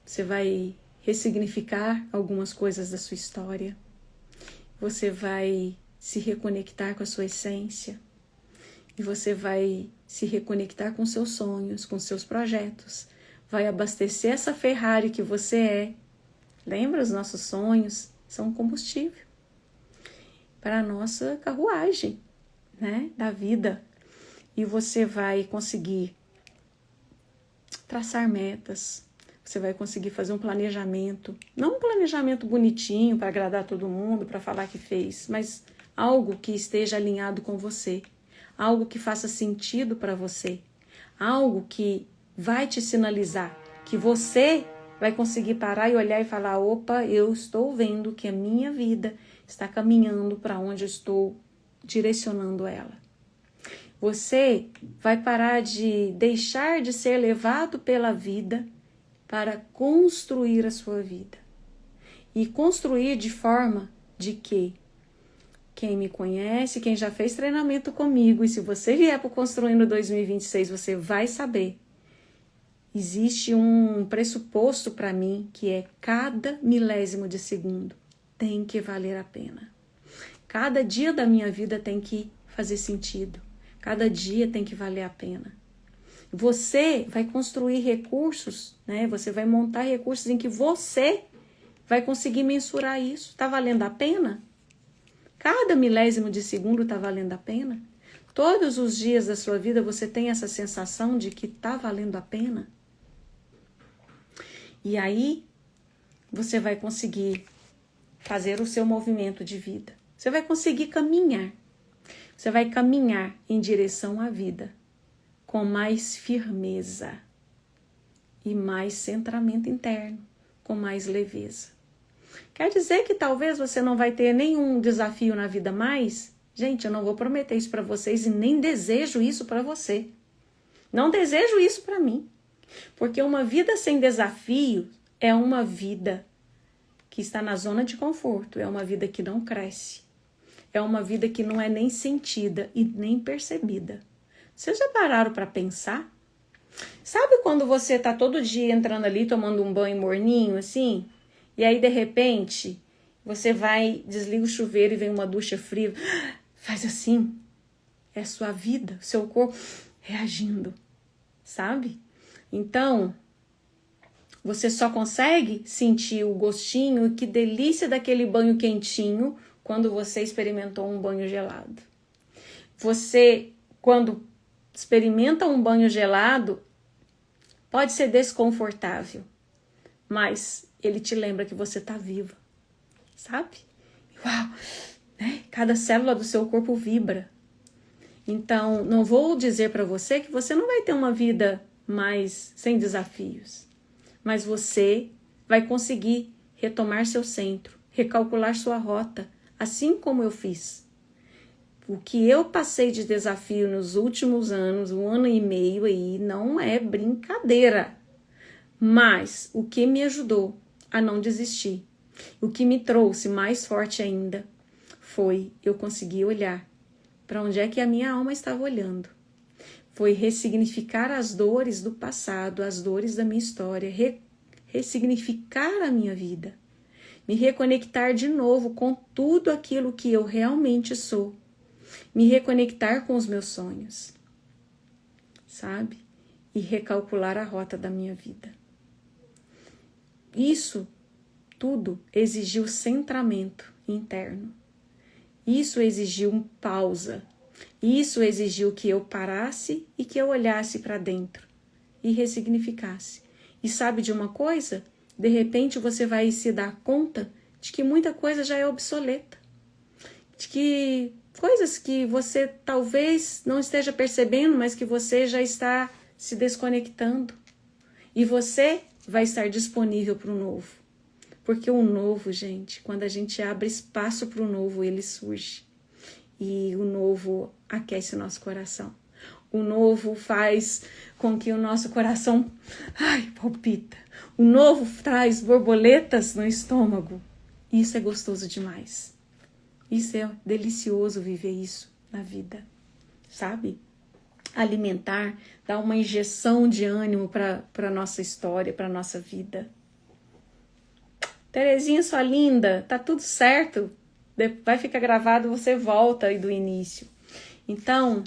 você vai ressignificar algumas coisas da sua história. Você vai se reconectar com a sua essência. E você vai se reconectar com seus sonhos, com seus projetos. Vai abastecer essa Ferrari que você é. Lembra? Os nossos sonhos são combustível para a nossa carruagem, né, da vida. E você vai conseguir traçar metas. Você vai conseguir fazer um planejamento, não um planejamento bonitinho para agradar todo mundo, para falar que fez, mas algo que esteja alinhado com você, algo que faça sentido para você, algo que vai te sinalizar que você vai conseguir parar e olhar e falar, opa, eu estou vendo que a minha vida está caminhando para onde eu estou direcionando ela. Você vai parar de deixar de ser levado pela vida para construir a sua vida. E construir de forma de que Quem me conhece, quem já fez treinamento comigo, e se você vier para o Construindo 2026, você vai saber. Existe um pressuposto para mim, que é cada milésimo de segundo tem que valer a pena. Cada dia da minha vida tem que fazer sentido. Cada dia tem que valer a pena. Você vai construir recursos, né? Você vai montar recursos em que você vai conseguir mensurar isso. Está valendo a pena? Cada milésimo de segundo está valendo a pena? Todos os dias da sua vida você tem essa sensação de que está valendo a pena? E aí você vai conseguir fazer o seu movimento de vida. Você vai conseguir caminhar. Você vai caminhar em direção à vida com mais firmeza e mais centramento interno, com mais leveza. Quer dizer que talvez você não vai ter nenhum desafio na vida mais? Gente, eu não vou prometer isso para vocês e nem desejo isso para você. Não desejo isso para mim. Porque uma vida sem desafio é uma vida que está na zona de conforto, é uma vida que não cresce, é uma vida que não é nem sentida e nem percebida. Vocês já pararam para pensar? Sabe quando você está todo dia entrando ali, tomando um banho morninho, assim? E aí, de repente, você vai, desliga o chuveiro e vem uma ducha fria. Faz assim. É a sua vida, seu corpo reagindo, sabe? Então, você só consegue sentir o gostinho e que delícia daquele banho quentinho quando você experimentou um banho gelado. Você, quando experimenta um banho gelado, pode ser desconfortável, mas ele te lembra que você está viva, sabe? Uau! Né? Cada célula do seu corpo vibra. Então, não vou dizer para você que você não vai ter uma vida mais sem desafios, mas você vai conseguir retomar seu centro, recalcular sua rota, assim como eu fiz. O que eu passei de desafio nos últimos anos, 1 ano e meio aí, não é brincadeira. Mas o que me ajudou a não desistir, o que me trouxe mais forte ainda, foi eu conseguir olhar para onde é que a minha alma estava olhando. Foi ressignificar as dores do passado, as dores da minha história, ressignificar a minha vida, me reconectar de novo com tudo aquilo que eu realmente sou, me reconectar com os meus sonhos, sabe? E recalcular a rota da minha vida. Isso tudo exigiu centramento interno. Isso exigiu pausa. Isso exigiu que eu parasse e que eu olhasse para dentro e ressignificasse. E sabe de uma coisa? De repente você vai se dar conta de que muita coisa já é obsoleta. De que coisas que você talvez não esteja percebendo, mas que você já está se desconectando. E você vai estar disponível para o novo. Porque o novo, gente, quando a gente abre espaço para o novo, ele surge. E o novo aquece o nosso coração. O novo faz com que o nosso coração palpita. O novo traz borboletas no estômago. Isso é gostoso demais. Isso é delicioso viver isso na vida, sabe? Alimentar, dar uma injeção de ânimo para a nossa história, para a nossa vida. Terezinha, sua linda, tá tudo certo. Vai ficar gravado, você volta aí do início. Então,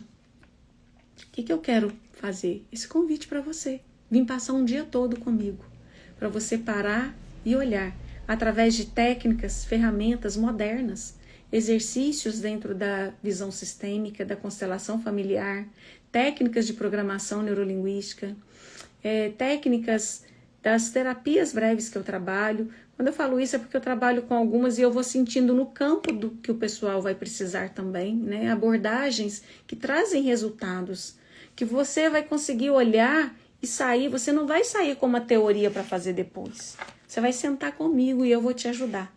o que eu quero fazer? Esse convite para você. Vim passar um dia todo comigo. Para você parar e olhar. Através de técnicas, ferramentas modernas. Exercícios dentro da visão sistêmica, da constelação familiar. Técnicas de programação neurolinguística. Técnicas das terapias breves que eu trabalho. Quando eu falo isso é porque eu trabalho com algumas e eu vou sentindo no campo do que o pessoal vai precisar também, né? Abordagens que trazem resultados, que você vai conseguir olhar e sair. Você não vai sair com uma teoria para fazer depois. Você vai sentar comigo e eu vou te ajudar.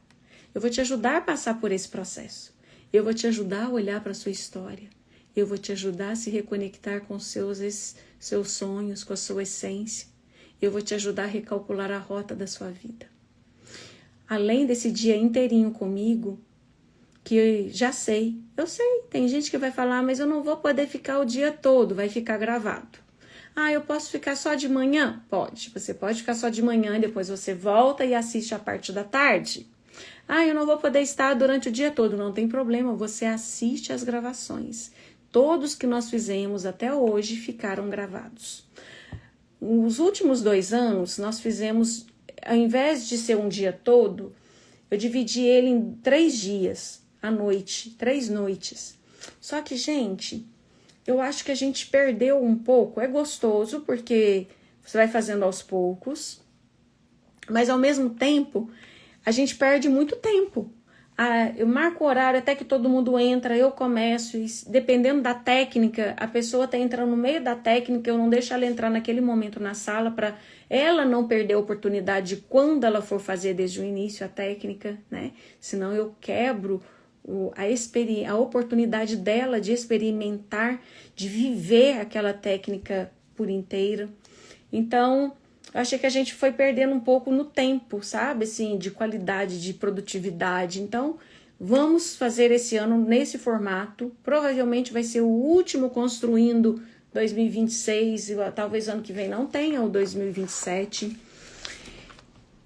Eu vou te ajudar a passar por esse processo. Eu vou te ajudar a olhar para a sua história. Eu vou te ajudar a se reconectar com seus sonhos, com a sua essência. Eu vou te ajudar a recalcular a rota da sua vida. Além desse dia inteirinho comigo, que já sei. Eu sei, tem gente que vai falar, mas eu não vou poder ficar o dia todo, vai ficar gravado. Ah, eu posso ficar só de manhã? Pode, você pode ficar só de manhã e depois você volta e assiste a parte da tarde. Ah, eu não vou poder estar durante o dia todo, não tem problema, você assiste as gravações. Todos que nós fizemos até hoje ficaram gravados. Os últimos 2 anos, nós fizemos, ao invés de ser um dia todo, eu dividi ele em 3 dias, à noite, 3 noites. Só que, gente, eu acho que a gente perdeu um pouco. É gostoso, porque você vai fazendo aos poucos, mas ao mesmo tempo, a gente perde muito tempo. Eu marco o horário até que todo mundo entra, eu começo, e dependendo da técnica, a pessoa está entrando no meio da técnica, eu não deixo ela entrar naquele momento na sala para ela não perder a oportunidade de quando ela for fazer desde o início a técnica, né? Senão eu quebro a oportunidade dela de experimentar, de viver aquela técnica por inteira. Então, eu achei que a gente foi perdendo um pouco no tempo, sabe? Assim, de qualidade, de produtividade. Então, vamos fazer esse ano nesse formato. Provavelmente vai ser o último construindo 2026, talvez ano que vem não tenha o 2027.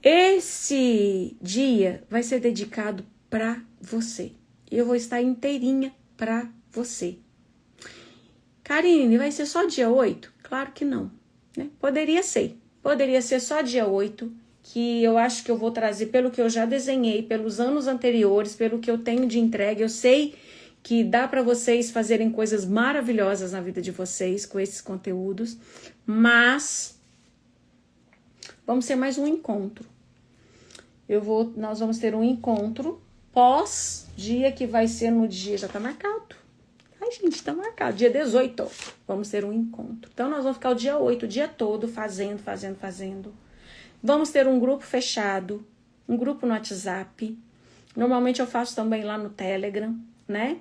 Esse dia vai ser dedicado para você. Eu vou estar inteirinha para você. Karine, vai ser só dia 8? Claro que não, né? Poderia ser só dia 8, que eu acho que eu vou trazer pelo que eu já desenhei, pelos anos anteriores, pelo que eu tenho de entrega. Eu sei que dá para vocês fazerem coisas maravilhosas na vida de vocês com esses conteúdos, mas vamos ter mais um encontro. Nós vamos ter um encontro pós-dia, que vai ser no dia, já tá marcado. Ai, gente, tá marcado, dia 18, vamos ter um encontro. Então, nós vamos ficar o dia 8, o dia todo, fazendo. Vamos ter um grupo fechado, um grupo no WhatsApp. Normalmente eu faço também lá no Telegram, né?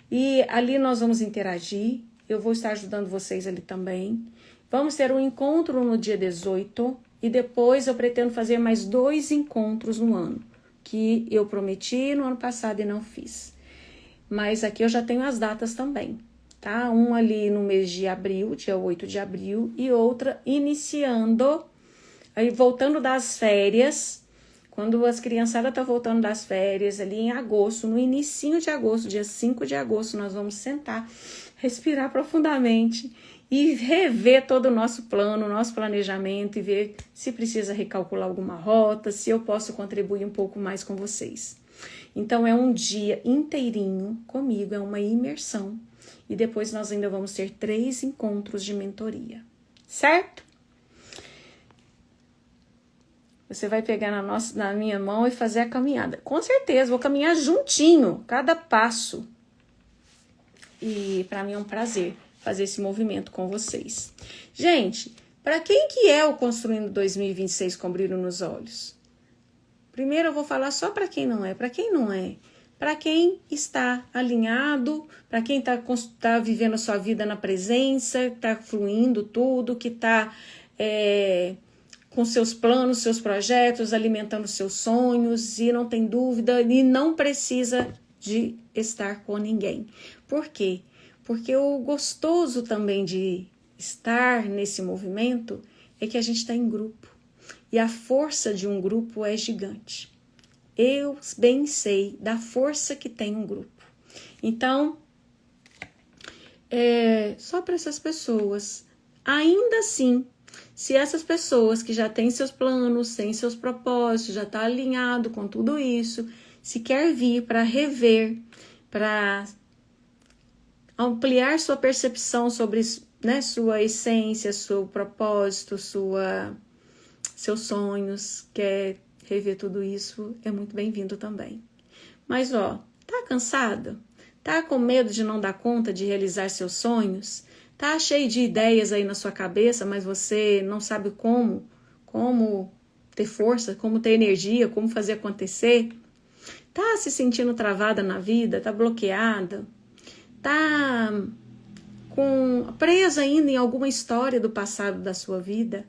E ali nós vamos interagir, eu vou estar ajudando vocês ali também. Vamos ter um encontro no dia 18 e depois eu pretendo fazer mais 2 encontros no ano, que eu prometi no ano passado e não fiz. Mas aqui eu já tenho as datas também, tá? Um ali no mês de abril, dia 8 de abril, e outra iniciando, aí voltando das férias, quando as criançadas estão voltando das férias, ali em agosto, no inicinho de agosto, dia 5 de agosto, nós vamos sentar, respirar profundamente e rever todo o nosso plano, nosso planejamento e ver se precisa recalcular alguma rota, se eu posso contribuir um pouco mais com vocês. Então, é um dia inteirinho comigo, é uma imersão. E depois nós ainda vamos ter 3 encontros de mentoria, certo? Você vai pegar na minha mão e fazer a caminhada. Com certeza, vou caminhar juntinho, cada passo. E para mim é um prazer fazer esse movimento com vocês. Gente, para quem que é o Construindo 2026 com Brilho nos Olhos? Primeiro eu vou falar só para quem não é. Para quem não é? Para quem está alinhado, para quem está vivendo a sua vida na presença, está fluindo tudo, que está com seus planos, seus projetos, alimentando seus sonhos e não tem dúvida e não precisa de estar com ninguém. Por quê? Porque o gostoso também de estar nesse movimento é que a gente está em grupo. E a força de um grupo é gigante. Eu bem sei da força que tem um grupo. Então, só para essas pessoas, ainda assim, se essas pessoas que já têm seus planos, têm seus propósitos, já está alinhado com tudo isso, se quer vir para rever, para ampliar sua percepção sobre, né, sua essência, seu propósito, seus sonhos, quer rever tudo isso, é muito bem-vindo também. Mas, tá cansada? Tá com medo de não dar conta de realizar seus sonhos? Tá cheio de ideias aí na sua cabeça, mas você não sabe como ter força, como ter energia, como fazer acontecer? Tá se sentindo travada na vida? Tá bloqueada? Tá presa ainda em alguma história do passado da sua vida?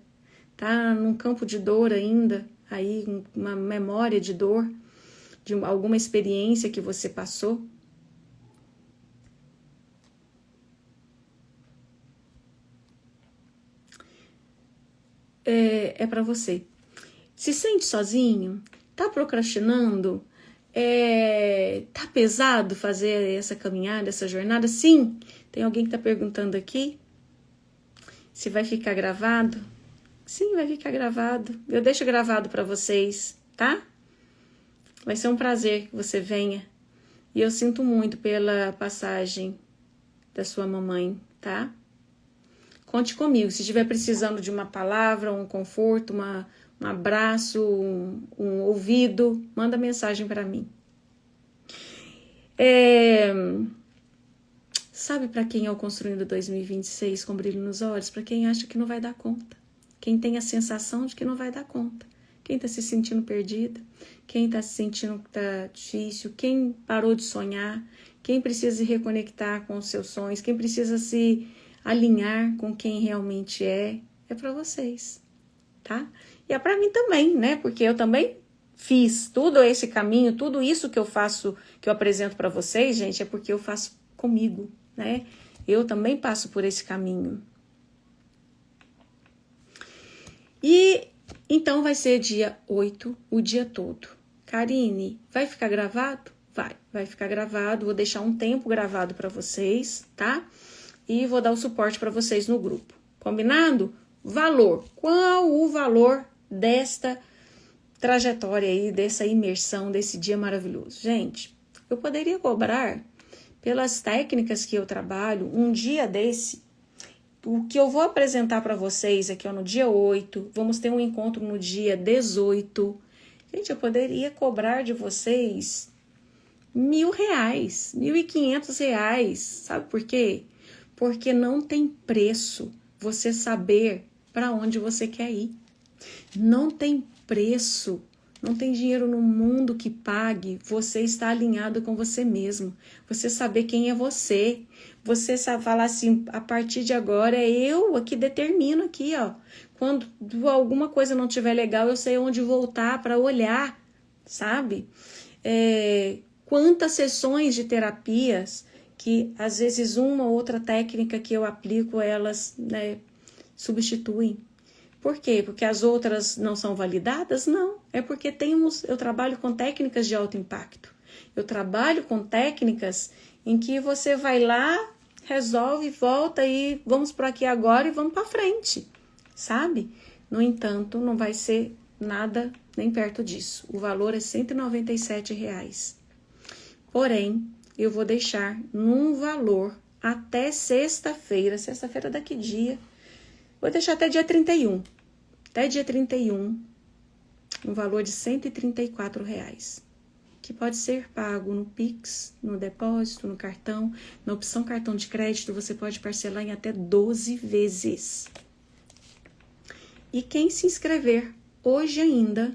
Tá num campo de dor ainda, aí uma memória de dor? de alguma experiência que você passou? É para você. Se sente sozinho? Tá procrastinando? Tá pesado fazer essa caminhada, essa jornada? Sim. Tem alguém que tá perguntando aqui se vai ficar gravado. Sim, vai ficar gravado. Eu deixo gravado para vocês, tá? Vai ser um prazer que você venha. E eu sinto muito pela passagem da sua mamãe, tá? Conte comigo. Se estiver precisando de uma palavra, um conforto, um abraço, um ouvido, manda mensagem para mim. Sabe para quem é o Construindo 2026 com brilho nos olhos? Para quem acha que não vai dar conta. Quem tem a sensação de que não vai dar conta. Quem está se sentindo perdida. Quem está se sentindo que está difícil. Quem parou de sonhar. Quem precisa se reconectar com os seus sonhos. Quem precisa se alinhar com quem realmente é. É para vocês, tá? E é para mim também, né? Porque eu também fiz todo esse caminho, tudo isso que eu faço, que eu apresento para vocês, gente, é porque eu faço comigo, né? Eu também passo por esse caminho. E então vai ser dia 8, o dia todo. Karine, vai ficar gravado? Vai ficar gravado. Vou deixar um tempo gravado para vocês, tá? E vou dar o suporte para vocês no grupo. Combinado? Valor. Qual o valor desta trajetória aí, dessa imersão, desse dia maravilhoso? Gente, eu poderia cobrar pelas técnicas que eu trabalho, um dia desse, o que eu vou apresentar para vocês aqui, ó, no dia 8, vamos ter um encontro no dia 18. Gente, eu poderia cobrar de vocês R$1.000, R$1.500. Sabe por quê? Porque não tem preço você saber para onde você quer ir. Não tem preço, não tem dinheiro no mundo que pague você estar alinhado com você mesmo. Você saber quem é você. Você sabe falar assim, a partir de agora é eu que determino aqui, ó. Quando alguma coisa não estiver legal, eu sei onde voltar para olhar, sabe? Quantas sessões de terapias que às vezes uma ou outra técnica que eu aplico, elas, né, substituem. Por quê? Porque as outras não são validadas? Não. É porque eu trabalho com técnicas de alto impacto. Eu trabalho com técnicas em que você vai lá, resolve, volta e vamos por aqui agora e vamos para frente, sabe? No entanto, não vai ser nada nem perto disso. O valor é R$197. Porém, eu vou deixar num valor até sexta-feira. Sexta-feira daqui dia. Vou deixar até dia 31. Até dia 31, um valor de R$134. Que pode ser pago no Pix, no depósito, no cartão. Na opção cartão de crédito, você pode parcelar em até 12 vezes. E quem se inscrever hoje ainda,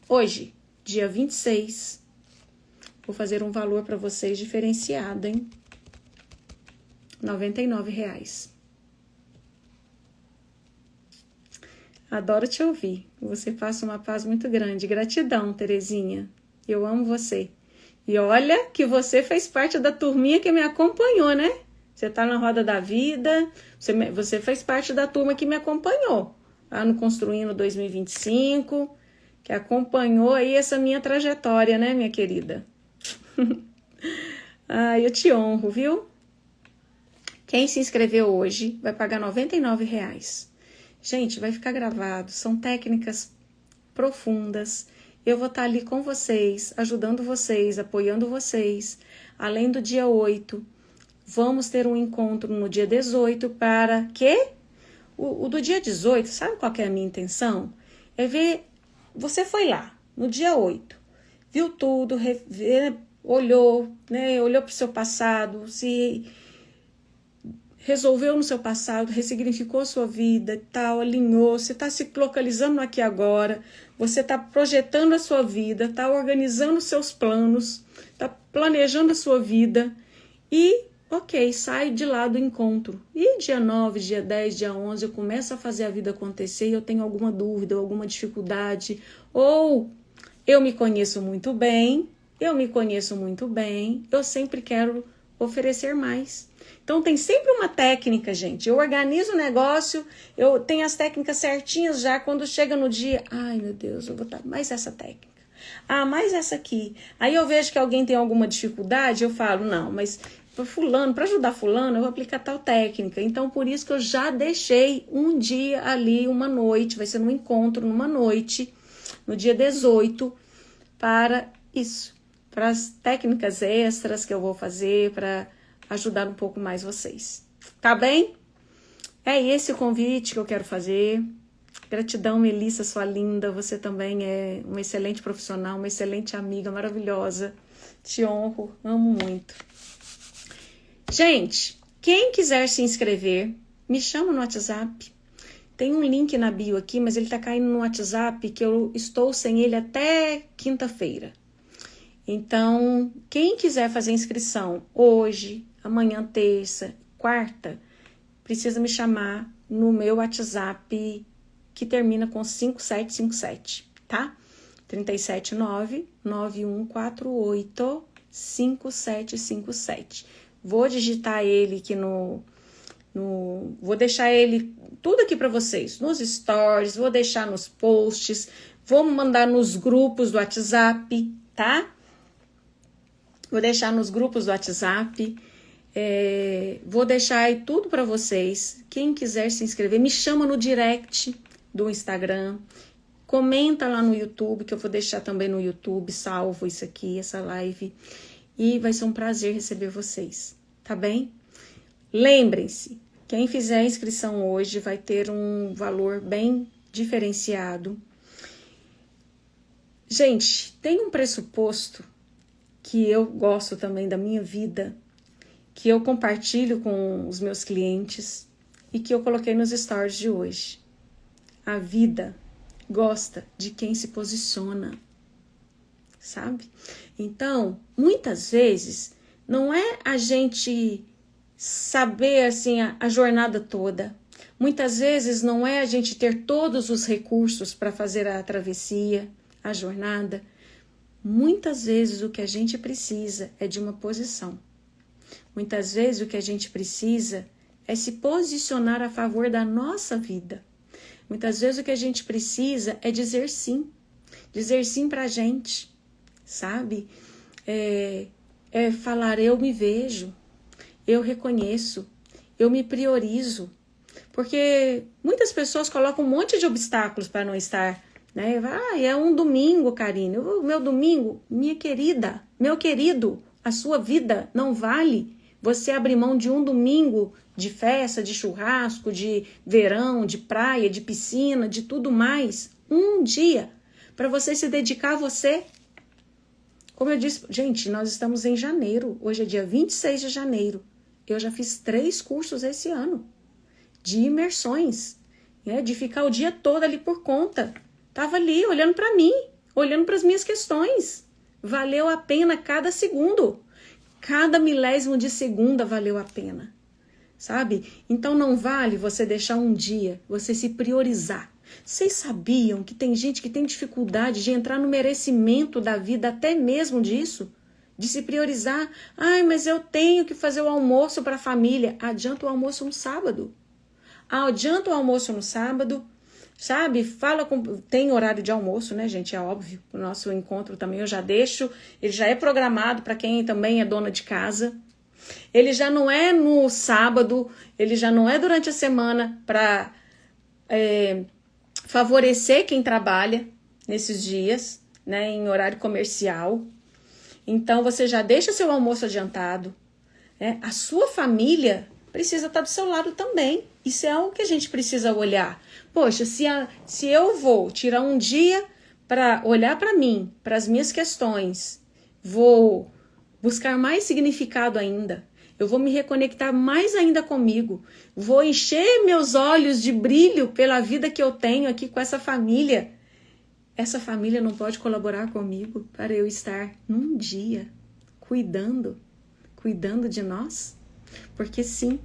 hoje, dia 26, vou fazer um valor para vocês diferenciado, hein? R$99. Adoro te ouvir. Você passa uma paz muito grande. Gratidão, Terezinha. Eu amo você. E olha que você fez parte da turminha que me acompanhou, né? Você tá na roda da vida. Você fez parte da turma que me acompanhou. Lá no Construindo 2025. Que acompanhou aí essa minha trajetória, né, minha querida? Eu te honro, viu? Quem se inscreveu hoje vai pagar R$99. Gente, vai ficar gravado. São técnicas profundas. Eu vou estar ali com vocês, ajudando vocês, apoiando vocês. Além do dia 8, vamos ter um encontro no dia 18 para que? O do dia 18, sabe qual que é a minha intenção? É ver, você foi lá, no dia 8, viu tudo, olhou, né? Olhou para o seu passado, se resolveu no seu passado, ressignificou a sua vida e tal, alinhou, você está se localizando no aqui e agora, você está projetando a sua vida, está organizando os seus planos, está planejando a sua vida e, ok, sai de lá do encontro. E dia 9, dia 10, dia 11, eu começo a fazer a vida acontecer e eu tenho alguma dúvida, alguma dificuldade, ou Eu me conheço muito bem, eu sempre quero oferecer mais. Então tem sempre uma técnica, gente. Eu organizo o negócio, eu tenho as técnicas certinhas já. Quando chega no dia, ai meu Deus, eu vou botar mais essa técnica. Ah, mais essa aqui. Aí eu vejo que alguém tem alguma dificuldade, eu falo, não, mas para ajudar fulano, eu vou aplicar tal técnica. Então por isso que eu já deixei um dia ali, uma noite, vai ser um encontro numa noite, no dia 18, para isso. Para as técnicas extras que eu vou fazer, para ajudar um pouco mais vocês. Tá bem? É esse o convite que eu quero fazer. Gratidão, Melissa, sua linda. Você também é uma excelente profissional, uma excelente amiga, maravilhosa. Te honro, amo muito. Gente, quem quiser se inscrever, me chama no WhatsApp. Tem um link na bio aqui, mas ele tá caindo no WhatsApp que eu estou sem ele até quinta-feira. Então, quem quiser fazer inscrição hoje, amanhã, terça, quarta, precisa me chamar no meu WhatsApp que termina com 5757, tá? 379-9148-5757. Vou digitar ele aqui vou deixar ele tudo aqui para vocês, nos stories, vou deixar nos posts, vou mandar nos grupos do WhatsApp, tá? Vou deixar nos grupos do WhatsApp, vou deixar aí tudo para vocês. Quem quiser se inscrever, me chama no direct do Instagram, comenta lá no YouTube, que eu vou deixar também no YouTube, salvo isso aqui, essa live, e vai ser um prazer receber vocês, tá bem? Lembrem-se, quem fizer a inscrição hoje vai ter um valor bem diferenciado. Gente, tem um pressuposto que eu gosto também da minha vida, que eu compartilho com os meus clientes e que eu coloquei nos stories de hoje. A vida gosta de quem se posiciona, sabe? Então, muitas vezes, não é a gente saber assim a jornada toda. Muitas vezes não é a gente ter todos os recursos para fazer a travessia, a jornada. Muitas vezes o que a gente precisa é de uma posição. Muitas vezes o que a gente precisa é se posicionar a favor da nossa vida. Muitas vezes o que a gente precisa é dizer sim para a gente, sabe? É falar, eu me vejo, eu reconheço, eu me priorizo. Porque muitas pessoas colocam um monte de obstáculos para não estar, né? É um domingo, Karine. O meu domingo, minha querida, meu querido, a sua vida não vale você abrir mão de um domingo de festa, de churrasco, de verão, de praia, de piscina, de tudo mais. Um dia para você se dedicar a você. Como eu disse, gente, nós estamos em janeiro. Hoje é dia 26 de janeiro. Eu já fiz 3 cursos esse ano de imersões, né? De ficar o dia todo ali por conta. Tava ali olhando para mim, olhando para as minhas questões. Valeu a pena cada segundo. Cada milésimo de segunda valeu a pena, sabe? Então não vale você deixar um dia, você se priorizar. Vocês sabiam que tem gente que tem dificuldade de entrar no merecimento da vida, até mesmo disso? De se priorizar. Ai, mas eu tenho que fazer o almoço para a família. Adianta o almoço no sábado. Adianta o almoço no sábado, sabe? Tem horário de almoço, né, gente? É óbvio. O nosso encontro também eu já deixo. Ele já é programado para quem também é dona de casa. Ele já não é no sábado, ele já não é durante a semana para favorecer quem trabalha nesses dias, né, em horário comercial. Então, você já deixa seu almoço adiantado, né? A sua família precisa estar do seu lado também. Isso é algo que a gente precisa olhar. Poxa, se eu vou tirar um dia para olhar para mim, para as minhas questões, vou buscar mais significado ainda, eu vou me reconectar mais ainda comigo, vou encher meus olhos de brilho pela vida que eu tenho aqui com essa família. Essa família não pode colaborar comigo para eu estar num dia cuidando de nós? Porque sim,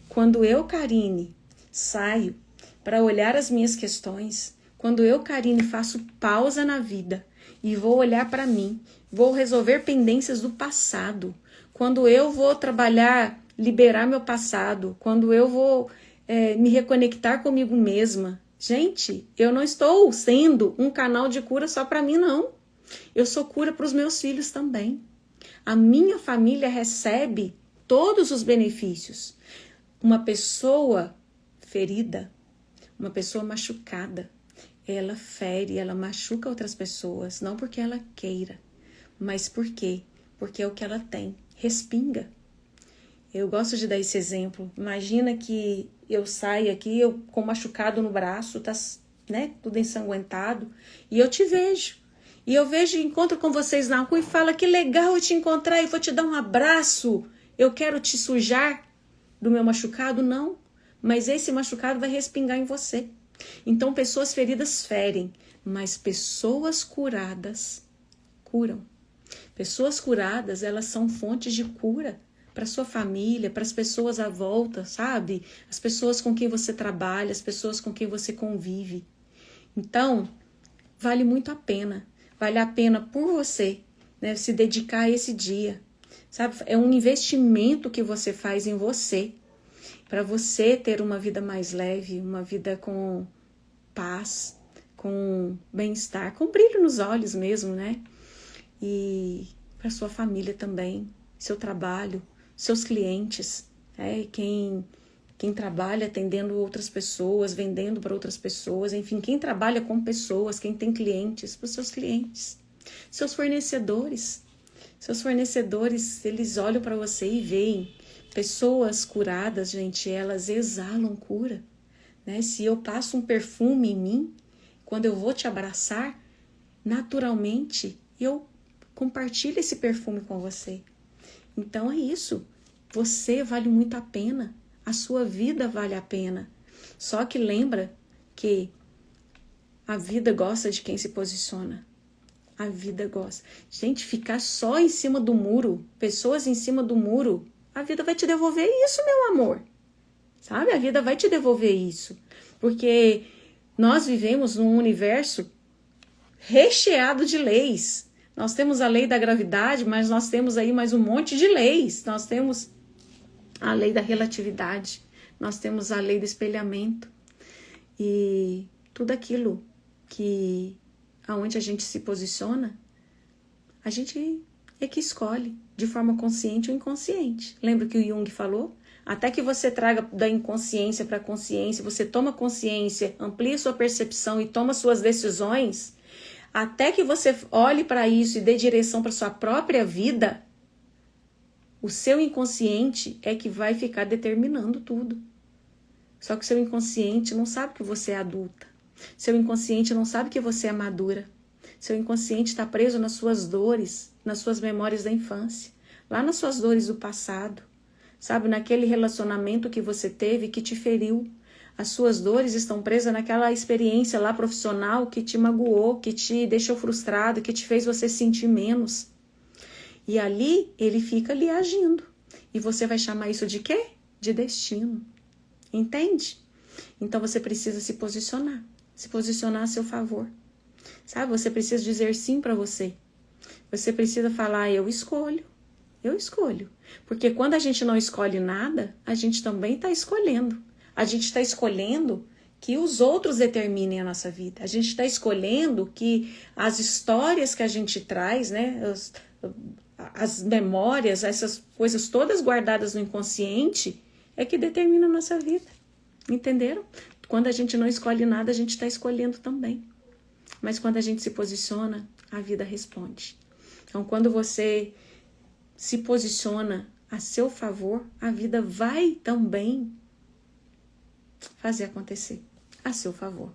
quando eu, Karine, saio para olhar as minhas questões, Quando eu, Karine, faço pausa na vida e vou olhar para mim, vou resolver pendências do passado. Quando eu vou trabalhar, liberar meu passado, quando eu vou me reconectar comigo mesma. Gente, eu não estou sendo um canal de cura só para mim, não. Eu sou cura para os meus filhos também. A minha família recebe todos os benefícios. Uma pessoa ferida, uma pessoa machucada, ela fere, ela machuca outras pessoas, não porque ela queira, mas por quê? Porque é o que ela tem, respinga. Eu gosto de dar esse exemplo. Imagina que eu saio aqui, eu com machucado no braço, tá, né, tudo ensanguentado, e eu te vejo. E eu vejo, encontro com vocês na rua e falo, que legal eu te encontrar, eu vou te dar um abraço, eu quero te sujar do meu machucado? Não, mas esse machucado vai respingar em você. Então, pessoas feridas ferem, mas pessoas curadas curam. Pessoas curadas, elas são fontes de cura para sua família, para as pessoas à volta, sabe? As pessoas com quem você trabalha, as pessoas com quem você convive. Então, vale muito a pena. Vale a pena por você, né, se dedicar a esse dia. Sabe? É um investimento que você faz em você, para você ter uma vida mais leve, uma vida com paz, com bem-estar, com brilho nos olhos mesmo, né? E para sua família também, seu trabalho, seus clientes, quem trabalha atendendo outras pessoas, vendendo para outras pessoas, enfim, quem trabalha com pessoas, quem tem clientes, para os seus clientes, seus fornecedores. Seus fornecedores, eles olham para você e veem pessoas curadas, gente, elas exalam cura, né? Se eu passo um perfume em mim, quando eu vou te abraçar, naturalmente eu compartilho esse perfume com você. Então é isso, você vale muito a pena, a sua vida vale a pena. Só que lembra que a vida gosta de quem se posiciona. A vida gosta. Gente, ficar só em cima do muro, pessoas em cima do muro, a vida vai te devolver isso, meu amor. Sabe? A vida vai te devolver isso. Porque nós vivemos num universo recheado de leis. Nós temos a lei da gravidade, mas nós temos aí mais um monte de leis. Nós temos a lei da relatividade, nós temos a lei do espelhamento. E tudo aquilo que aonde a gente se posiciona, a gente é que escolhe, de forma consciente ou inconsciente. Lembra que o Jung falou? Até que você traga da inconsciência para a consciência, você toma consciência, amplia sua percepção e toma suas decisões, até que você olhe para isso e dê direção para sua própria vida, o seu inconsciente é que vai ficar determinando tudo. Só que o seu inconsciente não sabe que você é adulta. Seu inconsciente não sabe que você é madura. Seu inconsciente está preso nas suas dores, nas suas memórias da infância, lá nas suas dores do passado. Sabe, naquele relacionamento que você teve que te feriu. As suas dores estão presas naquela experiência lá profissional que te magoou, que te deixou frustrado, que te fez você sentir menos. E ali ele fica ali agindo. E você vai chamar isso de quê? De destino. Entende? Então você precisa se posicionar. Se posicionar a seu favor. Sabe? Você precisa dizer sim para você. Você precisa falar, eu escolho. Eu escolho. Porque quando a gente não escolhe nada, a gente também está escolhendo. A gente está escolhendo que os outros determinem a nossa vida. A gente está escolhendo que as histórias que a gente traz, né, as memórias, essas coisas todas guardadas no inconsciente, é que determinam a nossa vida. Entenderam? Quando a gente não escolhe nada, a gente está escolhendo também. Mas quando a gente se posiciona, a vida responde. Então, quando você se posiciona a seu favor, a vida vai também fazer acontecer a seu favor.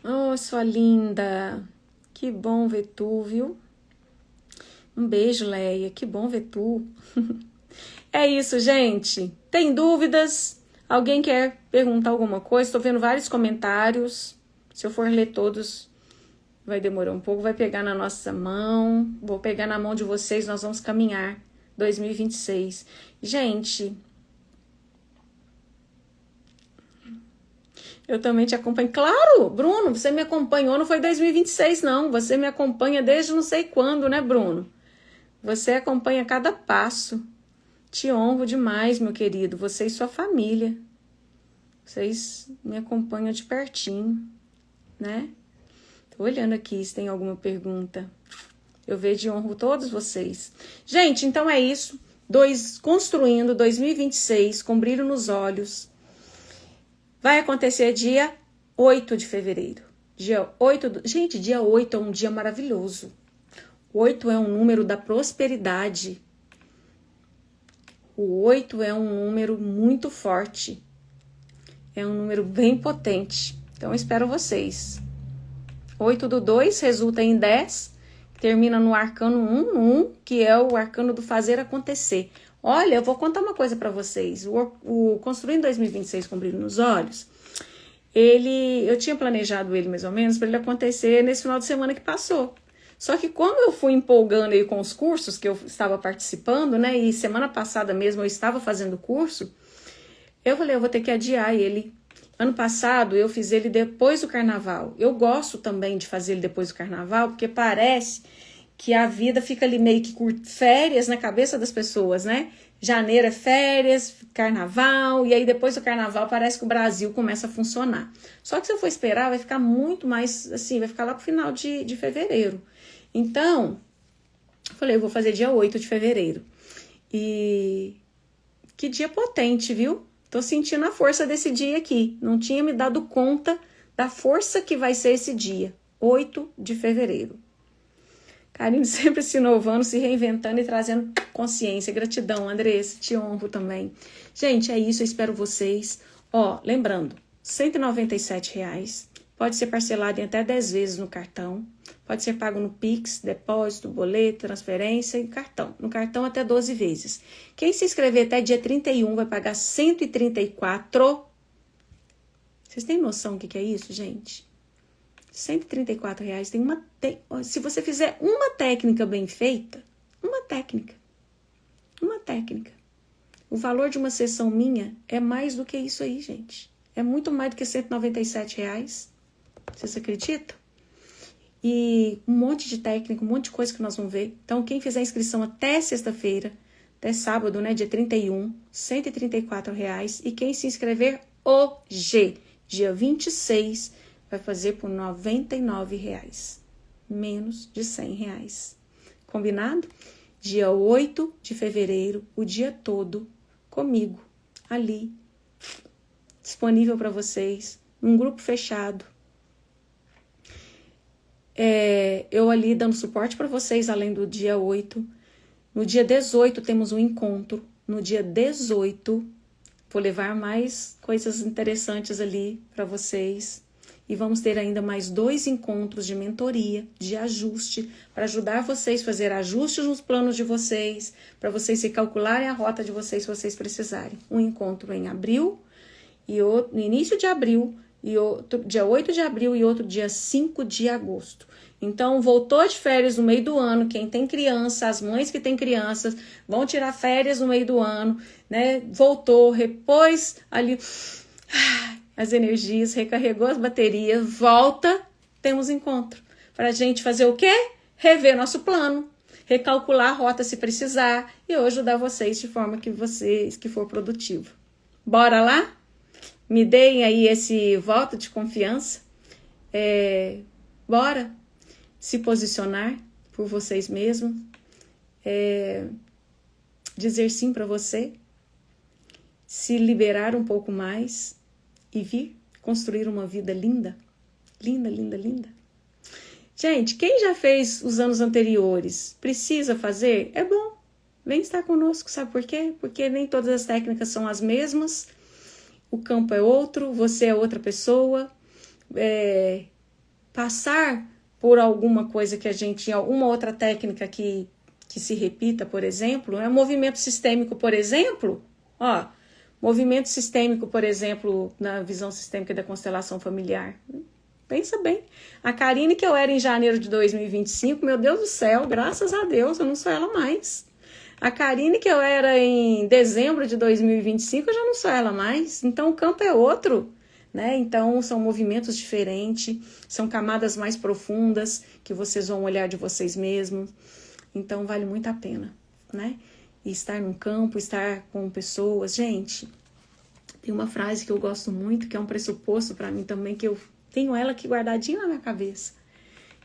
Oh, sua linda! Que bom ver tu, viu? Um beijo, Leia. Que bom ver tu. É isso, gente. Tem dúvidas? Alguém quer perguntar alguma coisa? Estou vendo vários comentários. Se eu for ler todos, vai demorar um pouco. Vai pegar na nossa mão. Vou pegar na mão de vocês. Nós vamos caminhar 2026. Gente, Eu também te acompanho. Claro, Bruno, você me acompanhou, não foi 2026 não, você me acompanha desde não sei quando, né, Bruno? Você acompanha cada passo. Te honro demais, meu querido, você e sua família. Vocês me acompanham de pertinho, né? Tô olhando aqui se tem alguma pergunta. Eu vejo e honro todos vocês. Gente, então é isso. Construindo 2026 com brilho nos olhos. Vai acontecer dia 8 de fevereiro. Gente, dia 8 é um dia maravilhoso. 8 é um número da prosperidade. O 8 é um número muito forte. É um número bem potente. Então, eu espero vocês. 8 do 2 resulta em 10, termina no arcano 1, que é o arcano do fazer acontecer. Olha, eu vou contar uma coisa para vocês. O Construindo 2026 com brilho nos olhos, eu tinha planejado ele mais ou menos para ele acontecer nesse final de semana que passou. Só que como eu fui empolgando aí com os cursos que eu estava participando, né? E semana passada mesmo eu estava fazendo curso, eu falei, eu vou ter que adiar ele. Ano passado eu fiz ele depois do carnaval. Eu gosto também de fazer ele depois do carnaval, porque parece que a vida fica ali meio que férias na cabeça das pessoas, né? Janeiro é férias, carnaval, e aí depois do carnaval parece que o Brasil começa a funcionar. Só que se eu for esperar, vai ficar muito mais, assim, vai ficar lá pro final de fevereiro. Então, eu falei, eu vou fazer dia 8 de fevereiro. E que dia potente, viu? Tô sentindo a força desse dia aqui. Não tinha me dado conta da força que vai ser esse dia, 8 de fevereiro. Karine sempre se inovando, se reinventando e trazendo consciência. Gratidão, Andressa, te honro também. Gente, é isso, eu espero vocês. Lembrando, R$ 197. Pode ser parcelado em até 10 vezes no cartão. Pode ser pago no Pix, depósito, boleto, transferência e cartão. No cartão até 12 vezes. Quem se inscrever até dia 31 vai pagar 134. Vocês têm noção do que é isso, gente? R$134. Se você fizer uma técnica bem feita, uma técnica. O valor de uma sessão minha é mais do que isso aí, gente. É muito mais do que R$197. Vocês acreditam? E um monte de técnica, um monte de coisa que nós vamos ver. Então, quem fizer a inscrição até sexta-feira, até sábado, né, dia 31, R$134. E quem se inscrever hoje, dia 26, vai fazer por R$99. Menos de R$100. Combinado? Dia 8 de fevereiro, o dia todo, comigo, ali, disponível para vocês, num grupo fechado. Eu ali dando suporte para vocês, além do dia 8. No dia 18 temos um encontro. No dia 18 vou levar mais coisas interessantes ali para vocês. E vamos ter ainda mais 2 encontros de mentoria, de ajuste, para ajudar vocês a fazer ajustes nos planos de vocês, para vocês se calcularem a rota de vocês se vocês precisarem. Um encontro em abril, e outro, no início de abril, e outro dia 8 de abril e outro dia 5 de agosto. Então, voltou de férias no meio do ano, quem tem criança, as mães que têm crianças, vão tirar férias no meio do ano, né? Voltou, repôs ali as energias, recarregou as baterias, volta, temos encontro. Para a gente fazer o quê? Rever nosso plano, recalcular a rota se precisar, e eu ajudar vocês de forma que for produtivo. Bora lá? Me deem aí esse voto de confiança. Bora se posicionar por vocês mesmos. Dizer sim para você. Se liberar um pouco mais e vir construir uma vida linda. Linda, linda, linda. Gente, quem já fez os anos anteriores, precisa fazer? É bom. Vem estar conosco, sabe por quê? Porque nem todas as técnicas são as mesmas. O campo é outro, você é outra pessoa. Passar por alguma coisa que alguma outra técnica que se repita, por exemplo, movimento sistêmico, por exemplo, movimento sistêmico, por exemplo, na visão sistêmica da constelação familiar. Pensa bem. A Karine que eu era em janeiro de 2025, meu Deus do céu, graças a Deus, eu não sou ela mais. A Karine que eu era em dezembro de 2025, eu já não sou ela mais. Então, o campo é outro, né? Então, são movimentos diferentes, são camadas mais profundas que vocês vão olhar de vocês mesmos. Então, vale muito a pena, né? E estar num campo, estar com pessoas. Gente, tem uma frase que eu gosto muito, que é um pressuposto para mim também, que eu tenho ela aqui guardadinha na minha cabeça.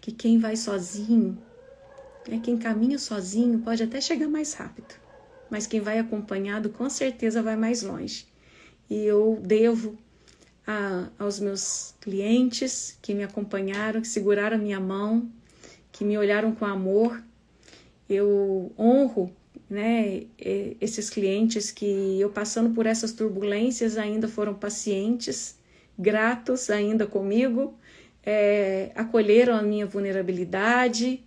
Que quem vai sozinho, quem caminha sozinho pode até chegar mais rápido. Mas quem vai acompanhado, com certeza, vai mais longe. E eu devo aos meus clientes que me acompanharam, que seguraram a minha mão, que me olharam com amor. Eu honro, né, esses clientes que eu passando por essas turbulências ainda foram pacientes, gratos ainda comigo, acolheram a minha vulnerabilidade,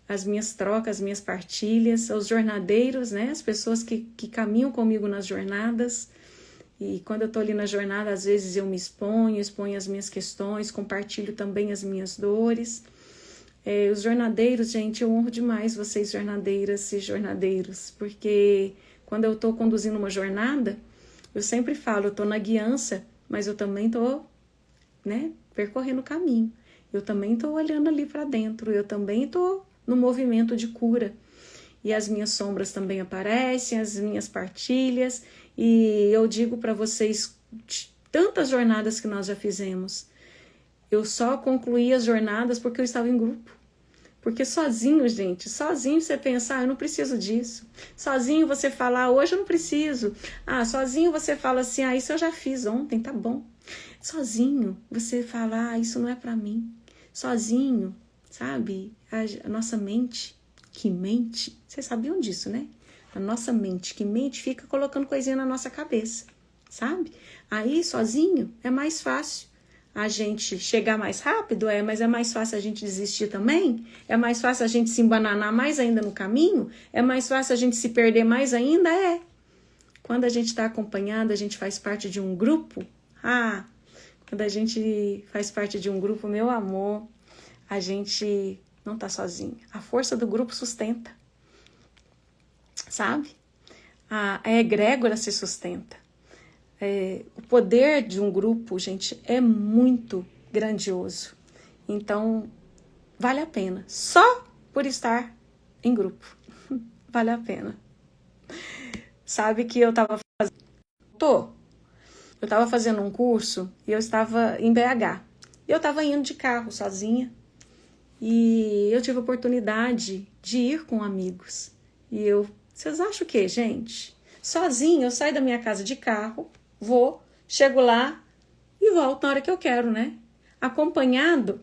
as minhas trocas, as minhas partilhas, aos jornadeiros, né, as pessoas que caminham comigo nas jornadas. E quando eu estou ali na jornada, às vezes eu me exponho as minhas questões, compartilho também as minhas dores. Os jornadeiros, gente, eu honro demais vocês, jornadeiras e jornadeiros, porque quando eu estou conduzindo uma jornada, eu sempre falo, eu estou na guiança, mas eu também estou, né, percorrendo o caminho. Eu também estou olhando ali para dentro, eu também estou no movimento de cura. E as minhas sombras também aparecem, as minhas partilhas. E eu digo para vocês, tantas jornadas que nós já fizemos, eu só concluí as jornadas porque eu estava em grupo. Porque sozinho, gente, sozinho você pensa, eu não preciso disso. Sozinho você fala, hoje eu não preciso. Sozinho você fala assim, isso eu já fiz ontem, tá bom. Sozinho você fala, isso não é para mim. Sozinho, sabe, a nossa mente, que mente, vocês sabiam disso, né? A nossa mente, que mente, fica colocando coisinha na nossa cabeça, sabe? Aí, sozinho, é mais fácil a gente chegar mais rápido, mas é mais fácil a gente desistir também, é mais fácil a gente se embananar mais ainda no caminho, é mais fácil a gente se perder mais ainda, Quando a gente está acompanhado, a gente faz parte de um grupo, quando a gente faz parte de um grupo, meu amor, a gente não está sozinho. A força do grupo sustenta. Sabe? A egrégora se sustenta. O poder de um grupo, gente, é muito grandioso. Então, vale a pena. Só por estar em grupo. Vale a pena. Sabe que eu estava fazendo um curso e eu estava em BH. Eu estava indo de carro sozinha e eu tive a oportunidade de ir com amigos. E vocês acham o quê, gente? Sozinho, eu saio da minha casa de carro, vou, chego lá e volto na hora que eu quero, né? Acompanhado?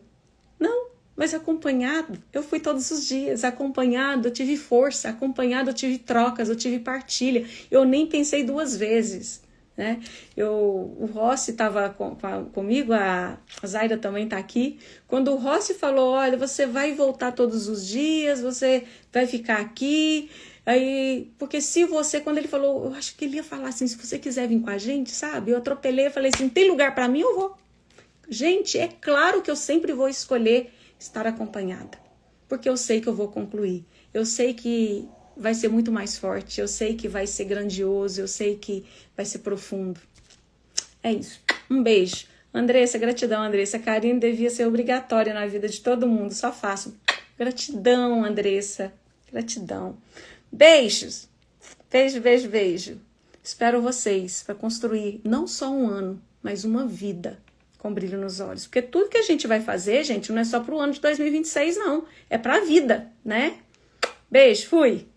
Não, mas acompanhado, eu fui todos os dias. Acompanhado, eu tive força. Acompanhado, eu tive trocas, eu tive partilha. Eu nem pensei duas vezes, né? O Rossi estava comigo, a Zaira também está aqui. Quando o Rossi falou, olha, você vai voltar todos os dias, você vai ficar aqui. Aí, porque quando ele falou, eu acho que ele ia falar assim, se você quiser vir com a gente, sabe? Eu atropelei, eu falei assim, tem lugar para mim, eu vou. Gente, é claro que eu sempre vou escolher estar acompanhada, porque eu sei que eu vou concluir. Eu sei que vai ser muito mais forte, eu sei que vai ser grandioso, eu sei que vai ser profundo. É isso. Um beijo. Andressa, gratidão, Andressa. Carinho devia ser obrigatória na vida de todo mundo, só faço. Gratidão, Andressa. Gratidão. Beijos. Beijo, beijo, beijo. Espero vocês para construir não só um ano, mas uma vida com brilho nos olhos. Porque tudo que a gente vai fazer, gente, não é só para o ano de 2026, não. É para a vida, né? Beijo, fui!